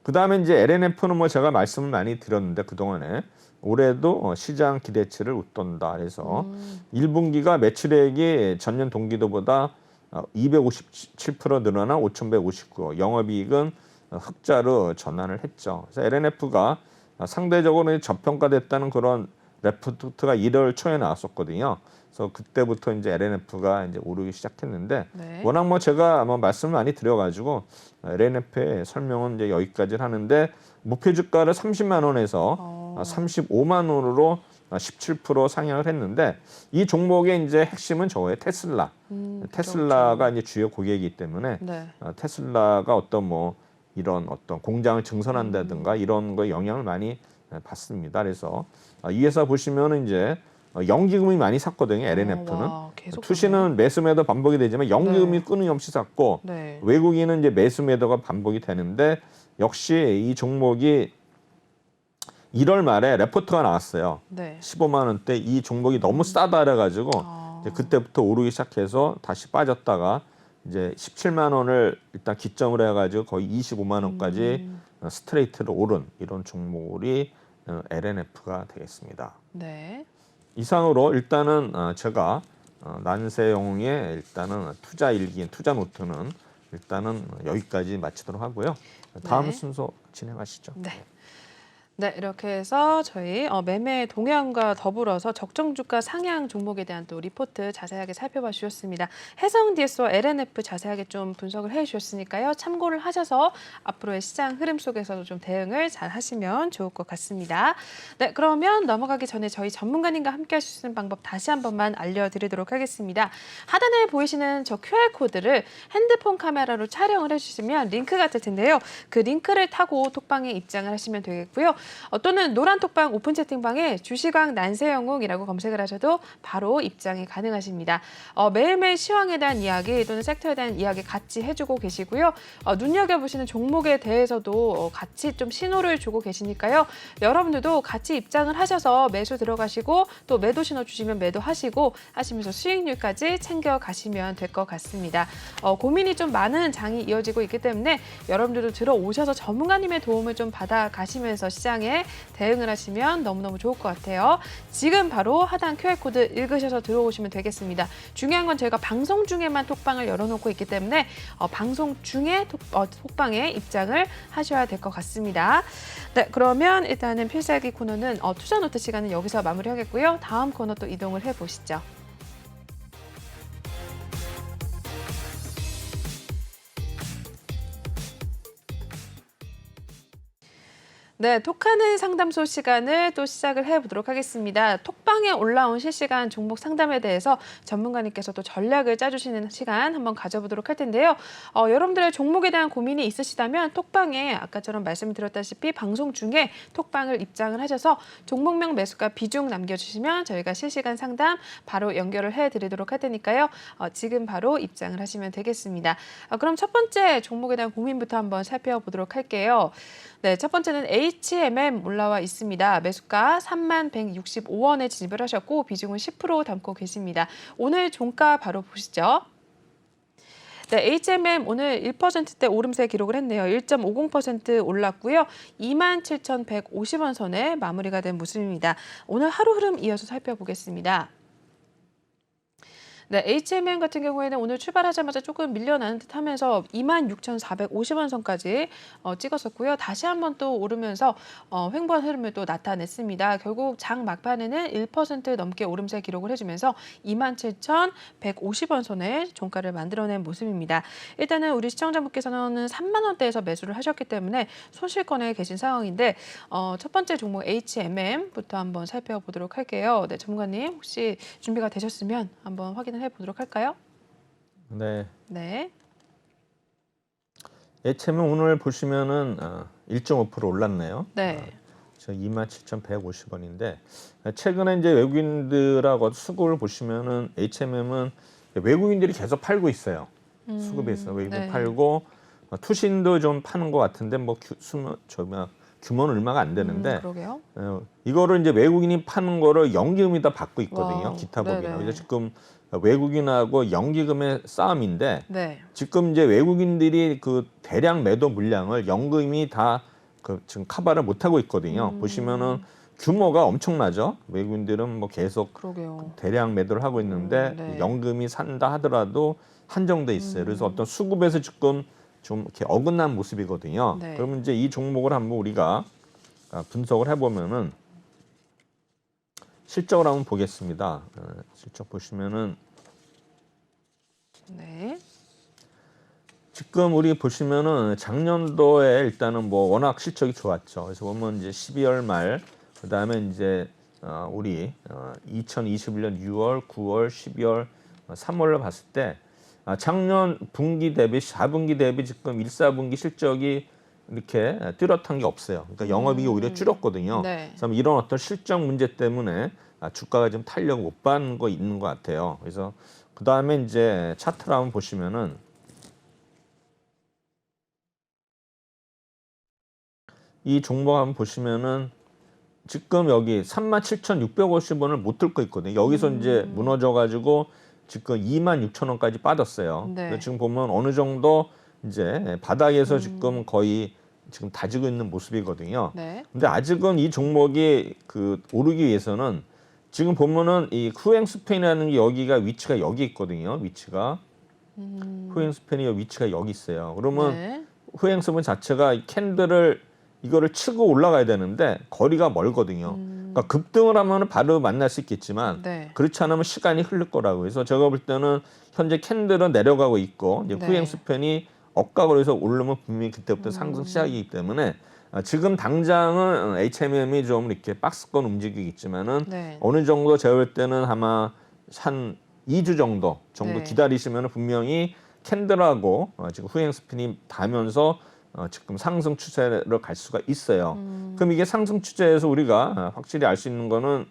그 다음에 이제 LNF는 뭐 제가 말씀을 많이 드렸는데 그동안에 올해도 시장 기대치를 웃돈다 해서 1분기가 매출액이 전년 동기도보다 257% 늘어나 5,159억, 영업이익은 흑자로 전환을 했죠. 그래서 LNF가 상대적으로 저평가됐다는 그런 레포트가 1월 초에 나왔었거든요. 그래서 그때부터 이제 LNF가 이제 오르기 시작했는데 네. 워낙 뭐 제가 아마 말씀을 많이 드려가지고 LNF의 설명은 이제 여기까지 하는데 목표 주가를 30만 원에서 35만 원으로 17% 상향을 했는데 이 종목의 이제 핵심은 저거예요. 테슬라. 테슬라가 이제 주요 고객이기 때문에 네. 테슬라가 어떤 뭐 이런 어떤 공장을 증설한다든가 이런 거에 영향을 많이 받습니다. 그래서 이 회사 보시면은 이제 연기금이 많이 샀거든요. LNF는. 와, 계속 투시는 매수 매도 반복이 되지만 연기금이 네. 끊임없이 샀고 네. 외국인은 이제 매수 매도가 반복이 되는데 역시 이 종목이 1월 말에 레포트가 나왔어요. 네. 15만 원대 이 종목이 너무 싸다 그래가지고 이제 그때부터 오르기 시작해서 다시 빠졌다가 이제 17만 원을 일단 기점으로 해가지고 거의 25만 원까지 스트레이트로 오른 이런 종목이 LNF가 되겠습니다. 네. 이상으로 일단은 제가 난세영웅의 일단은 투자 일기인 투자 노트는 일단은 여기까지 마치도록 하고요. 다음 네. 순서 진행하시죠. 네. 네, 이렇게 해서 저희 매매 동향과 더불어서 적정 주가 상향 종목에 대한 또 리포트 자세하게 살펴봐 주셨습니다. 해성 DS와 LNF 자세하게 좀 분석을 해 주셨으니까요. 참고를 하셔서 앞으로의 시장 흐름 속에서도 좀 대응을 잘 하시면 좋을 것 같습니다. 네, 그러면 넘어가기 전에 저희 전문가님과 함께 하실 수 있는 방법 다시 한 번만 알려드리도록 하겠습니다. 하단에 보이시는 저 QR코드를 핸드폰 카메라로 촬영을 해주시면 링크가 뜰 텐데요. 그 링크를 타고 톡방에 입장을 하시면 되겠고요. 또는 노란 톡방 오픈 채팅방에 주시강 난세영웅이라고 검색을 하셔도 바로 입장이 가능하십니다. 매일매일 시황에 대한 이야기 또는 섹터에 대한 이야기 같이 해주고 계시고요. 눈여겨보시는 종목에 대해서도 같이 좀 신호를 주고 계시니까요. 여러분들도 같이 입장을 하셔서 매수 들어가시고 또 매도 신호 주시면 매도하시고 하시면서 수익률까지 챙겨가시면 될 것 같습니다. 고민이 좀 많은 장이 이어지고 있기 때문에 여러분들도 들어오셔서 전문가님의 도움을 좀 받아가시면서 시장에 대응을 하시면 너무너무 좋을 것 같아요. 지금 바로 하단 QR코드 읽으셔서 들어오시면 되겠습니다. 중요한 건 저희가 방송 중에만 톡방을 열어놓고 있기 때문에 방송 중에 톡방에 입장을 하셔야 될 것 같습니다. 네, 그러면 일단은 필살기 코너는 투자 노트 시간은 여기서 마무리하겠고요. 다음 코너 또 이동을 해보시죠. 네, 톡하는 상담소 시간을 또 시작을 해보도록 하겠습니다. 톡방에 올라온 실시간 종목 상담에 대해서 전문가님께서 또 전략을 짜주시는 시간 한번 가져보도록 할 텐데요. 여러분들의 종목에 대한 고민이 있으시다면 톡방에 아까처럼 말씀드렸다시피 방송 중에 톡방을 입장을 하셔서 종목명 매수가 비중 남겨주시면 저희가 실시간 상담 바로 연결을 해드리도록 할 테니까요. 지금 바로 입장을 하시면 되겠습니다. 그럼 첫 번째 종목에 대한 고민부터 한번 살펴보도록 할게요. 네, 첫 번째는 HMM 올라와 있습니다. 매수가 3165원에 진입을 하셨고 비중은 10% 담고 계십니다. 오늘 종가 바로 보시죠. 네, HMM 오늘 1%대 오름세 기록을 했네요. 1.50% 올랐고요. 27,150원 선에 마무리가 된 모습입니다. 오늘 하루 흐름 이어서 살펴보겠습니다. 네, HMM 같은 경우에는 오늘 출발하자마자 조금 밀려나는 듯 하면서 26,450원 선까지 찍었었고요. 다시 한번 또 오르면서 횡보한 흐름을 또 나타냈습니다. 결국 장 막판에는 1% 넘게 오름세 기록을 해주면서 27,150원 선에 종가를 만들어낸 모습입니다. 일단은 우리 시청자분께서는 3만 원대에서 매수를 하셨기 때문에 손실권에 계신 상황인데 첫 번째 종목 HMM부터 한번 살펴보도록 할게요. 네, 전문가님 혹시 준비가 되셨으면 한번 확인을 해보도록 할까요? 네. 네. HM은 오늘 보시면은 1.5% 올랐네요. 네. 27,150원인데 최근에 이제 외국인들하고 수급을 보시면은 HMM은 외국인들이 계속 팔고 있어요. 수급에서 외국인 네. 팔고 투신도 좀 파는 것 같은데 뭐 규모는 얼마가 안 되는데 그러게요. 이거를 이제 외국인이 파는 거를 연기금이 다 받고 있거든요. 와, 기타 법이나. 네네. 그래서 지금 외국인하고 연기금의 싸움인데 네. 지금 이제 외국인들이 그 대량 매도 물량을 연금이 다 그 지금 커버를 못 하고 있거든요. 보시면은 규모가 엄청나죠. 외국인들은 뭐 계속 그러게요. 대량 매도를 하고 있는데 네. 연금이 산다 하더라도 한정돼 있어요. 그래서 어떤 수급에서 지금 좀 이렇게 어긋난 모습이거든요. 네. 그러면 이제 이 종목을 한번 우리가 분석을 해보면은 실적을 한번 보겠습니다. 실적 보시면은 네. 지금 우리 보시면은 작년도에 일단은 뭐 워낙 실적이 좋았죠. 그래서 보면 이제 12월 말 그다음에 이제 우리 2021년 6월, 9월, 12월, 3월로 봤을 때 작년 분기 대비 4분기 대비 지금 1, 4분기 실적이 이렇게 뚜렷한 게 없어요. 그러니까 영업이익이 오히려 줄었거든요. 네. 그래서 이런 어떤 실적 문제 때문에 주가가 좀 탄력 못 받는 거 있는 것 같아요. 그래서 그 다음에 이제 차트를 한번 보시면은 이 종목 한번 보시면은 지금 여기 37,650원을 못 뚫고 있거든요. 여기서 이제 무너져가지고 지금 26,000원까지 빠졌어요. 네. 지금 보면 어느 정도 이제 바닥에서 지금 거의 지금 다지고 있는 모습이거든요. 네. 근데 아직은 이 종목이 그 오르기 위해서는 지금 보면은 이 후행 스팬이라는 게 여기가 위치가 여기 있거든요. 위치가 후행 스팬이 위치가 여기 있어요. 그러면 네. 후행 스팬 자체가 이 캔들을 이거를 치고 올라가야 되는데 거리가 멀거든요. 그러니까 급등을 하면 바로 만날 수 있겠지만 네. 그렇지 않으면 시간이 흐를 거라고. 그래서 제가 볼 때는 현재 캔들은 내려가고 있고 이제 네. 후행 스팬이 억각으로 해서 오르면 분명히 그때부터 상승 시작이기 때문에 지금 당장은 HMM이 좀 이렇게 박스권 움직이겠지만은 네. 어느 정도 제가 볼 때는 아마 한 2주 정도 네. 기다리시면 분명히 캔들하고 지금 후행 스핀이 닿으면서 지금 상승 추세로 갈 수가 있어요. 그럼 이게 상승 추세에서 우리가 확실히 알 수 있는 거는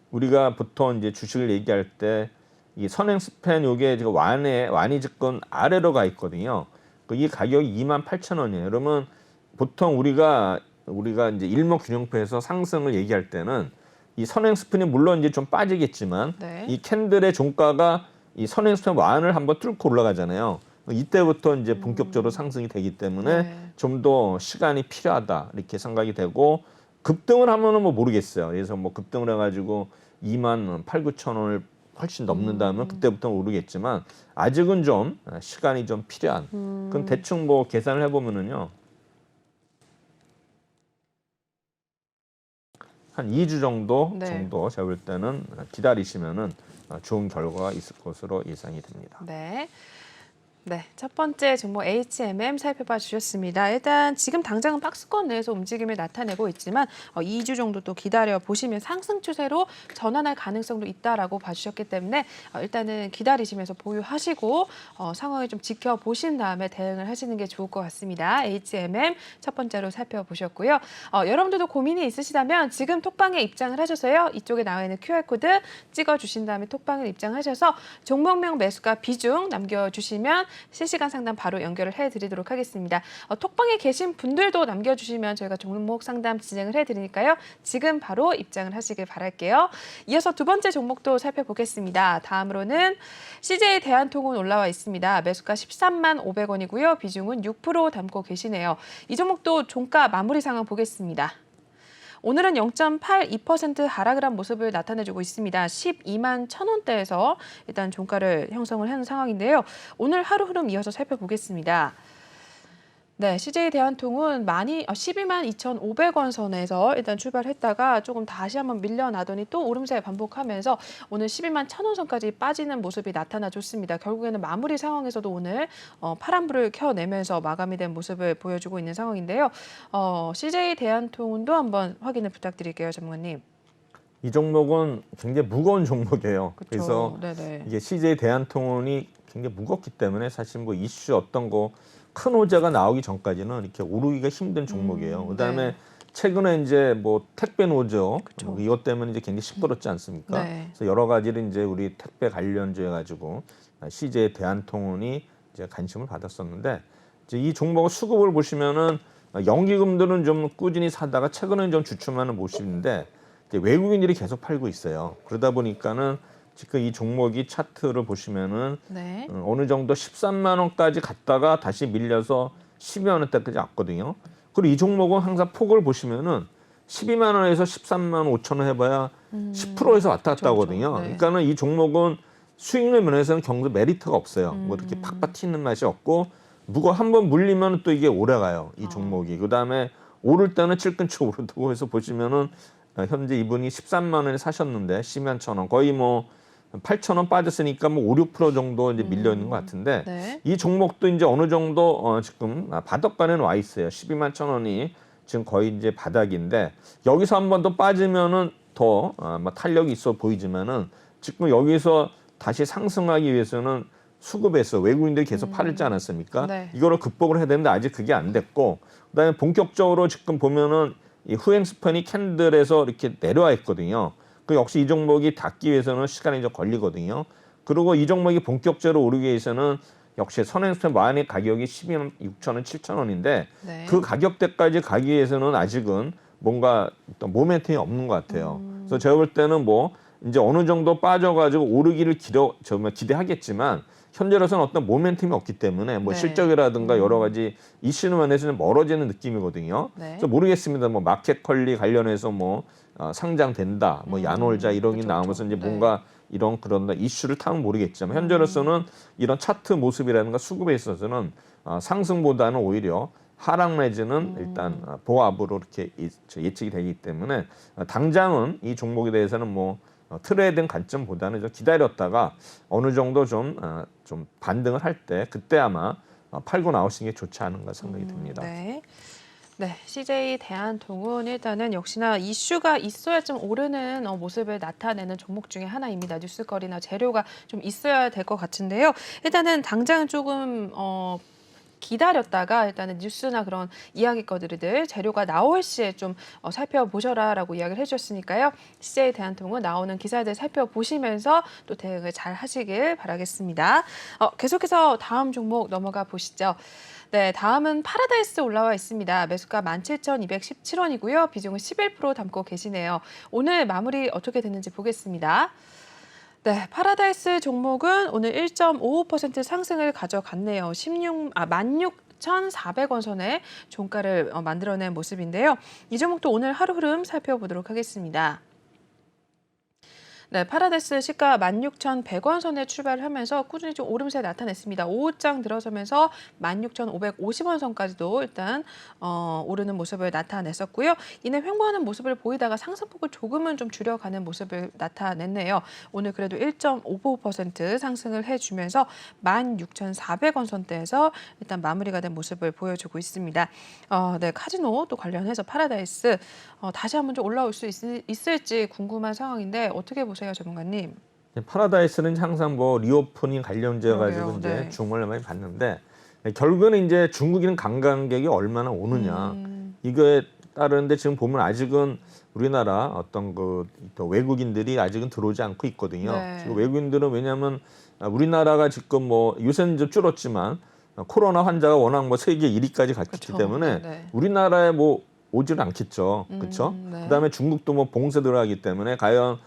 우리가 보통 이제 주식을 얘기할 때 이 선행 스팬 요게 지금 완이 지금 아래로 가 있거든요. 이 가격이 28,000원이에요. 그러면 보통 우리가 이제 일목균형표에서 상승을 얘기할 때는 이 선행 스팬이 물론 이제 좀 빠지겠지만 네. 이 캔들의 종가가 이 선행 스팬 완을 한번 뚫고 올라가잖아요. 이때부터 이제 본격적으로 상승이 되기 때문에 네. 좀 더 시간이 필요하다 이렇게 생각이 되고 급등을 하면은 뭐 모르겠어요. 그래서 뭐 급등을 해가지고 28,000~29,000원을 훨씬 넘는다면 그때부터 오르겠지만 아직은 좀 시간이 좀 필요한. 그럼 대충 뭐 계산을 해보면은요. 한 2주 정도 네. 제가 볼 때는 기다리시면은 좋은 결과가 있을 것으로 예상이 됩니다. 네. 네, 첫 번째 종목 HMM 살펴봐 주셨습니다. 일단 지금 당장은 박스권 내에서 움직임을 나타내고 있지만 2주 정도 또 기다려 보시면 상승 추세로 전환할 가능성도 있다라고 봐주셨기 때문에 일단은 기다리시면서 보유하시고 상황을 좀 지켜보신 다음에 대응을 하시는 게 좋을 것 같습니다. HMM 첫 번째로 살펴보셨고요. 여러분들도 고민이 있으시다면 지금 톡방에 입장을 하셔서요. 이쪽에 나와 있는 QR코드 찍어주신 다음에 톡방을 입장하셔서 종목명 매수가 비중 남겨주시면 실시간 상담 바로 연결을 해드리도록 하겠습니다. 톡방에 계신 분들도 남겨주시면 저희가 종목 상담 진행을 해드리니까요. 지금 바로 입장을 하시길 바랄게요. 이어서 두 번째 종목도 살펴보겠습니다. 다음으로는 CJ 대한통운 올라와 있습니다. 매수가 13만 500원이고요. 비중은 6% 담고 계시네요. 이 종목도 종가 마무리 상황 보겠습니다. 오늘은 0.82% 하락을 한 모습을 나타내주고 있습니다. 12만 1,000원대에서 일단 종가를 형성을 하는 상황인데요. 오늘 하루 흐름 이어서 살펴보겠습니다. 네, CJ 대한통운 12만 2,500원 선에서 일단 출발했다가 조금 다시 한번 밀려나더니 또 오름세 반복하면서 오늘 12만 1,000원 선까지 빠지는 모습이 나타나줬습니다. 결국에는 마무리 상황에서도 오늘 파란불을 켜내면서 마감이 된 모습을 보여주고 있는 상황인데요. CJ 대한통운도 한번 확인을 부탁드릴게요, 전문가님. 이 종목은 굉장히 무거운 종목이에요. 그쵸. 그래서 네네. 이게 CJ 대한통운이 굉장히 무겁기 때문에 사실 뭐 이슈 어떤 거 큰 호재가 나오기 전까지는 이렇게 오르기가 힘든 종목이에요. 그다음에 네. 최근에 이제 뭐 택배 노조 그쵸. 이것 때문에 이제 굉장히 시끄럽지 않습니까? 네. 그래서 여러 가지를 이제 우리 택배 관련주해 가지고 CJ 대한통운이 이제 관심을 받았었는데 이제 이 종목 수급을 보시면은 연기금들은 좀 꾸준히 사다가 최근에는 좀 주춤하는 모습인데 이제 외국인들이 계속 팔고 있어요. 그러다 보니까는 지금 이 종목이 차트를 보시면은 네. 어느 정도 13만 원까지 갔다가 다시 밀려서 12만 원대까지 왔거든요. 그리고 이 종목은 항상 폭을 보시면은 12만 원에서 13만 5천 원 해봐야 10%에서 왔다 갔다 하거든요. 네. 그러니까는 이 종목은 수익률 면에서는 경제 메리트가 없어요. 뭐 이렇게 팍팍 튀는 맛이 없고 누가 한번 물리면 또 이게 오래 가요. 이 종목이. 그다음에 오를 때는 찔끈치 오르고 해서 보시면은 현재 이분이 13만 원에 사셨는데 10만 천 원 거의 뭐 8천 원 빠졌으니까 뭐 5, 6% 정도 이제 밀려 있는 것 같은데 네. 이 종목도 이제 어느 정도 지금 바닥권에는 와 있어요. 12만 천 원이 지금 거의 이제 바닥인데 여기서 한 번 더 빠지면은 더 탄력이 있어 보이지만은 지금 여기서 다시 상승하기 위해서는 수급에서 외국인들이 계속 팔지 않았습니까? 네. 이거를 극복을 해야 되는데 아직 그게 안 됐고 그다음에 본격적으로 지금 보면은 이 후행 스펀이 캔들에서 이렇게 내려와 있거든요. 그 역시 이 종목이 닿기 위해서는 시간이 좀 걸리거든요. 그리고 이 종목이 본격적으로 오르기 위해서는 역시 선행 스펀 만의 가격이 12만 6천 원, 7천 원인데 네. 그 가격대까지 가기 위해서는 아직은 뭔가 어떤 모멘텀이 없는 것 같아요. 그래서 제가 볼 때는 뭐 이제 어느 정도 빠져가지고 오르기를 기대하겠지만 현재로서는 어떤 모멘텀이 없기 때문에 뭐 네. 실적이라든가 여러 가지 이슈 면에서는 멀어지는 느낌이거든요. 네. 그래서 모르겠습니다. 뭐 마켓 컬리 관련해서 뭐 상장된다, 뭐 야놀자 이런 게 그렇죠, 나오면서 이제 네. 뭔가 이런 그런 이슈를 타면 모르겠지만 현재로서는 이런 차트 모습이라든가 수급에 있어서는 상승보다는 오히려 하락 내지는 일단 보합으로 이렇게 예측이 되기 때문에 당장은 이 종목에 대해서는 뭐 트레이딩 관점보다는 좀 기다렸다가 어느 정도 좀 반등을 할 때 그때 아마 팔고 나오시는 게 좋지 않은가 생각이 듭니다. 네. 네, CJ 대한통운 일단은 역시나 이슈가 있어야 좀 오르는 모습을 나타내는 종목 중에 하나입니다. 뉴스거리나 재료가 좀 있어야 될 것 같은데요. 일단은 당장 조금 기다렸다가 일단은 뉴스나 그런 이야기거리들 재료가 나올 시에 좀 살펴보셔라라고 이야기를 해주셨으니까요. CJ 대한통운 나오는 기사들 살펴보시면서 또 대응을 잘 하시길 바라겠습니다. 계속해서 다음 종목 넘어가 보시죠. 네, 다음은 파라다이스 올라와 있습니다. 매수가 17,217원이고요. 비중은 11% 담고 계시네요. 오늘 마무리 어떻게 됐는지 보겠습니다. 네, 파라다이스 종목은 오늘 1.55% 상승을 가져갔네요. 16,400원 선에 종가를 만들어낸 모습인데요. 이 종목도 오늘 하루 흐름 살펴보도록 하겠습니다. 네, 파라다이스 시가 16,100원 선에 출발하면서 꾸준히 좀 오름세 나타냈습니다. 오후장 들어서면서 16,550원 선까지도 일단 오르는 모습을 나타냈었고요. 이내 횡보하는 모습을 보이다가 상승폭을 조금은 좀 줄여가는 모습을 나타냈네요. 오늘 그래도 1.55% 상승을 해주면서 16,400원 선대에서 일단 마무리가 된 모습을 보여주고 있습니다. 네, 카지노 또 관련해서 파라다이스 다시 한번 좀 올라올 수 있을지 궁금한 상황인데 어떻게 보세요? 전문가님. 파라다이스는 항상 뭐 리오프닝 관련돼 가지고 이제 네. 주목을 많이 받는데 결국은 이제 중국인 관광객이 얼마나 오느냐 이거에 따르는데 지금 보면 아직은 우리나라 어떤 또 외국인들이 아직은 들어오지 않고 있거든요. 네. 지금 외국인들은 왜냐하면 우리나라가 지금 뭐 요새는 좀 줄었지만 코로나 환자가 워낙 뭐 세계 1위까지 갔기 그쵸. 때문에 네. 우리나라에 뭐 오지는 않겠죠. 그렇죠? 네. 그다음에 중국도 뭐 봉쇄 들어가기 때문에 과연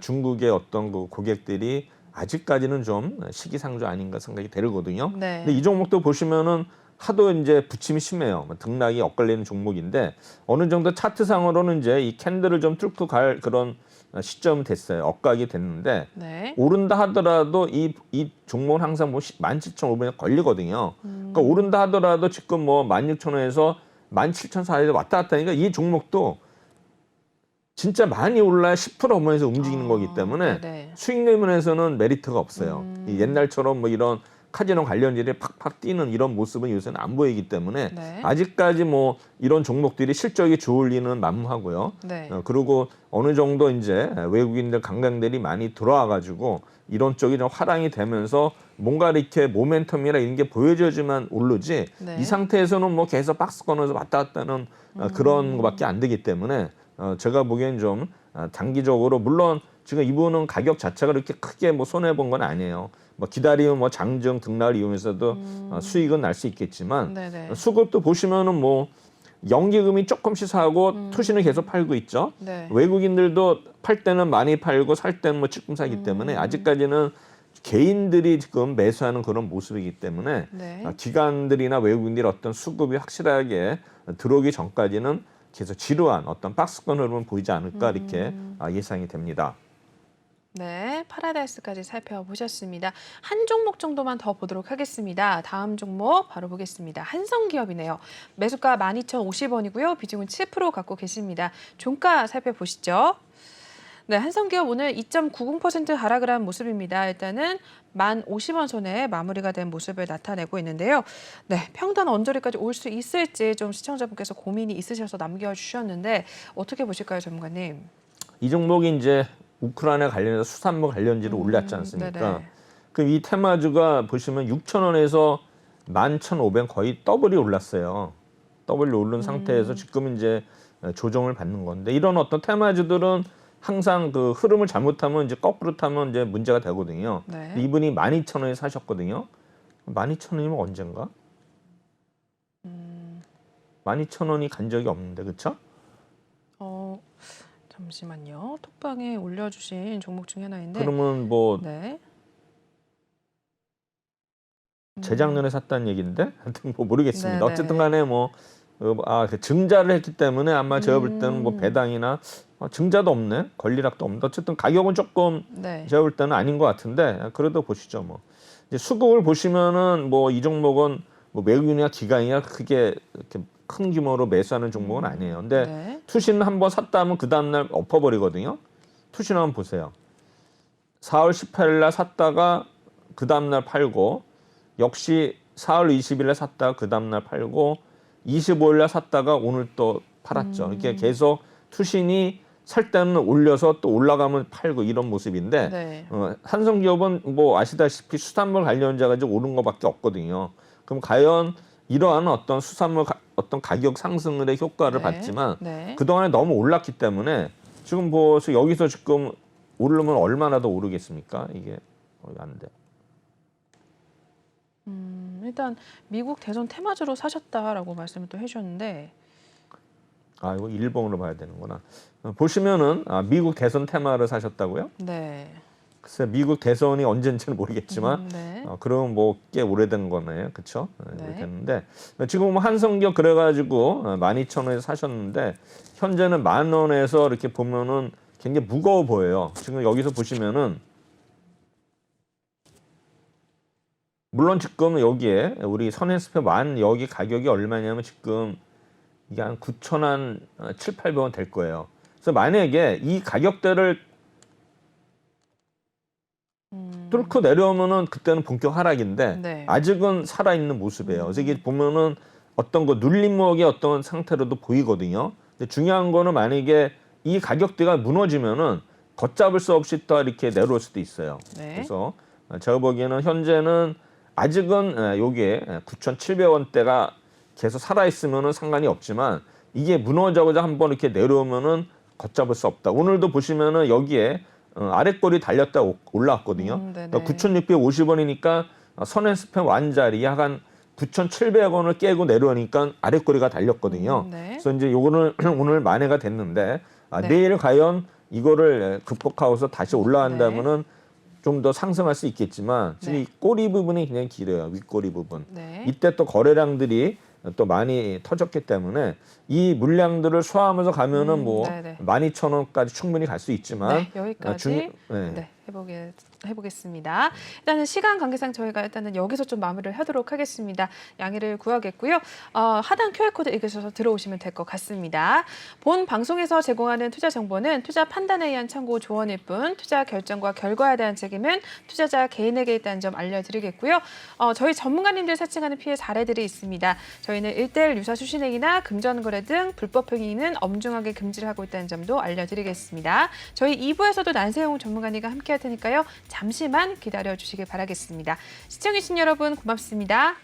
중국의 어떤 그 고객들이 아직까지는 좀 시기상조 아닌가 생각이 들거든요. 네. 근데 이 종목도 보시면은 하도 이제 부침이 심해요. 등락이 엇갈리는 종목인데 어느 정도 차트상으로는 이제 이 캔들을 좀 뚫고 갈 그런 시점이 됐어요. 엇각이 됐는데 네. 오른다 하더라도 이 종목은 항상 뭐 17,500원 걸리거든요. 그러니까 오른다 하더라도 지금 뭐 16,000원에서 17,400원 왔다 갔다 하니까 이 종목도 진짜 많이 올라야 10% 넘어에서 움직이는 거기 때문에 네네. 수익률 면에서는 메리트가 없어요. 이 옛날처럼 뭐 이런 카지노 관련들이 팍팍 뛰는 이런 모습은 요새는 안 보이기 때문에 네. 아직까지 뭐 이런 종목들이 실적이 좋을 리는 만무하고요. 네. 그리고 어느 정도 이제 외국인들 관광들이 많이 들어와 가지고 이런 쪽이 좀 화랑이 되면서 뭔가 이렇게 모멘텀이나 이런 게 보여져야지만 오르지 네. 이 상태에서는 뭐 계속 박스권에서 왔다 갔다 하는 그런 거밖에 안 되기 때문에 제가 보기엔 좀 단기적으로 물론 지금 이분은 가격 자체가 그렇게 크게 뭐 손해 본 건 아니에요. 뭐 기다리면 뭐 장중 등락을 이용해서도 수익은 날 수 있겠지만 네네. 수급도 보시면은 뭐 연기금이 조금씩 사고 투신을 계속 팔고 있죠. 네. 외국인들도 팔 때는 많이 팔고 살 때는 뭐 조금 사기 때문에 아직까지는 개인들이 지금 매수하는 그런 모습이기 때문에 네. 기관들이나 외국인들이 어떤 수급이 확실하게 들어오기 전까지는 계속 지루한 어떤 박스권 흐름은 보이지 않을까 이렇게 예상이 됩니다. 네, 파라다이스까지 살펴보셨습니다. 한 종목 정도만 더 보도록 하겠습니다. 다음 종목 바로 보겠습니다. 한성기업이네요. 매수가 12,050원이고요. 비중은 7% 갖고 계십니다. 종가 살펴보시죠. 네, 한성기업 오늘 2.90% 하락을 한 모습입니다. 일단은 1050원 선에 마무리가 된 모습을 나타내고 있는데요. 네, 평단 언저리까지 올 수 있을지 좀 시청자분께서 고민이 있으셔서 남겨주셨는데 어떻게 보실까요, 전문가님? 이 종목이 이제 우크라이나 관련해서 수산물 관련지로 올랐지 않습니까? 네네. 그럼 이 테마주가 보시면 6,000원에서 11,500 거의 더블이 올랐어요. 더블이 오른 상태에서 지금 이제 조정을 받는 건데 이런 어떤 테마주들은 항상 그 흐름을 잘못하면 이제 거꾸로 타면 이제 문제가 되거든요. 네. 이분이 12,000원에 사셨거든요. 12,000원이면 언젠가? 12,000원이 간 적이 없는데 그렇죠? 잠시만요. 톡방에 올려주신 종목 중에 하나인데. 그러면 뭐 네. 재작년에 샀다는 얘기인데 하여튼 뭐 모르겠습니다. 네네. 어쨌든 간에 뭐 그 증자를 했기 때문에 아마 제가 볼 때는 뭐 배당이나 증자도 없네, 권리락도 없는데 어쨌든 가격은 조금 네. 제가 볼 때는 아닌 것 같은데 그래도 보시죠. 뭐 이제 수급을 보시면은 뭐 이 종목은 뭐 외국인이나 기관이나 크게 이렇게 큰 규모로 매수하는 종목은 아니에요. 근데 네. 투신 한번 샀다 하면 그 다음날 엎어버리거든요. 투신 한번 보세요. 4월 18일 날 샀다가 그 다음날 팔고 역시 4월 20일 날 샀다가 그 다음날 팔고 25일 날 샀다가 오늘 또 팔았죠. 이렇게 계속 투신이 살 때는 올려서 또 올라가면 팔고 이런 모습인데 네. 한성기업은 뭐 아시다시피 수산물 관련자가 이제 오른 것밖에 없거든요. 그럼 과연 이러한 어떤 수산물 어떤 가격 상승의 효과를 네. 받지만 네. 그동안에 너무 올랐기 때문에 지금 뭐 여기서 지금 오르면 얼마나 더 오르겠습니까? 이게 안 돼. 일단 미국 대선 테마주로 사셨다라고 말씀을 또 해주셨는데. 이거 일본으로 봐야 되는구나. 보시면은 미국 대선 테마를 사셨다고요? 네. 글쎄 미국 대선이 언젠지는 모르겠지만 네. 그러면 뭐 꽤 오래된 거네요, 그렇죠? 네. 오래됐는데 지금 뭐 한성기업 그래가지고 12,000원에 사셨는데 현재는 10,000원에서 이렇게 보면은 굉장히 무거워 보여요. 지금 여기서 보시면은 물론 지금 여기에 우리 선행스페 만 여기 가격이 얼마냐면 지금 이게 한 9,700원 될 거예요. 그래서 만약에 이 가격대를 뚫고 내려오면은 그때는 본격 하락인데 네. 아직은 살아있는 모습이에요. 그래서 이게 보면은 어떤 거 눌림목의 어떤 상태로도 보이거든요. 근데 중요한 거는 만약에 이 가격대가 무너지면은 걷잡을 수 없이 또 이렇게 내려올 수도 있어요. 네. 그래서 제가 보기에는 현재는 아직은 요게 9,700원대가 계속 살아있으면은 상관이 없지만 이게 무너져서 한번 이렇게 내려오면은 걷잡을 수 없다. 오늘도 보시면은 여기에 아랫골이 달렸다 올라왔거든요. 그러니까 9,650원이니까 선앤스팸 완자리 약 한 9,700원을 깨고 내려오니까 아랫골이가 달렸거든요. 네. 그래서 이제 요거는 오늘 만회가 됐는데 네. 내일 과연 이거를 극복하고서 다시 올라간다면은 좀 더 상승할 수 있겠지만 지금 네. 이 꼬리 부분이 굉장히 길어요. 윗꼬리 부분. 네. 이때 또 거래량들이 또 많이 터졌기 때문에 이 물량들을 소화하면서 가면은 뭐 네네. 12,000원까지 충분히 갈 수 있지만 네, 여기까지 네. 네, 해보겠습니다. 일단은 시간 관계상 저희가 일단은 여기서 좀 마무리를 하도록 하겠습니다. 양해를 구하겠고요. 하단 QR코드 읽으셔서 들어오시면 될 것 같습니다. 본 방송에서 제공하는 투자 정보는 투자 판단에 의한 참고 조언일 뿐 투자 결정과 결과에 대한 책임은 투자자 개인에게 있다는 점 알려드리겠고요. 저희 전문가님들 사칭하는 피해 사례들이 있습니다. 저희는 1:1 유사 수신행위나 금전 거래 등 불법 행위는 엄중하게 금지를 하고 있다는 점도 알려드리겠습니다. 저희 2부에서도 난세용 전문가님과 함께할 테니까요. 잠시만 기다려주시길 바라겠습니다. 시청해주신 여러분 고맙습니다.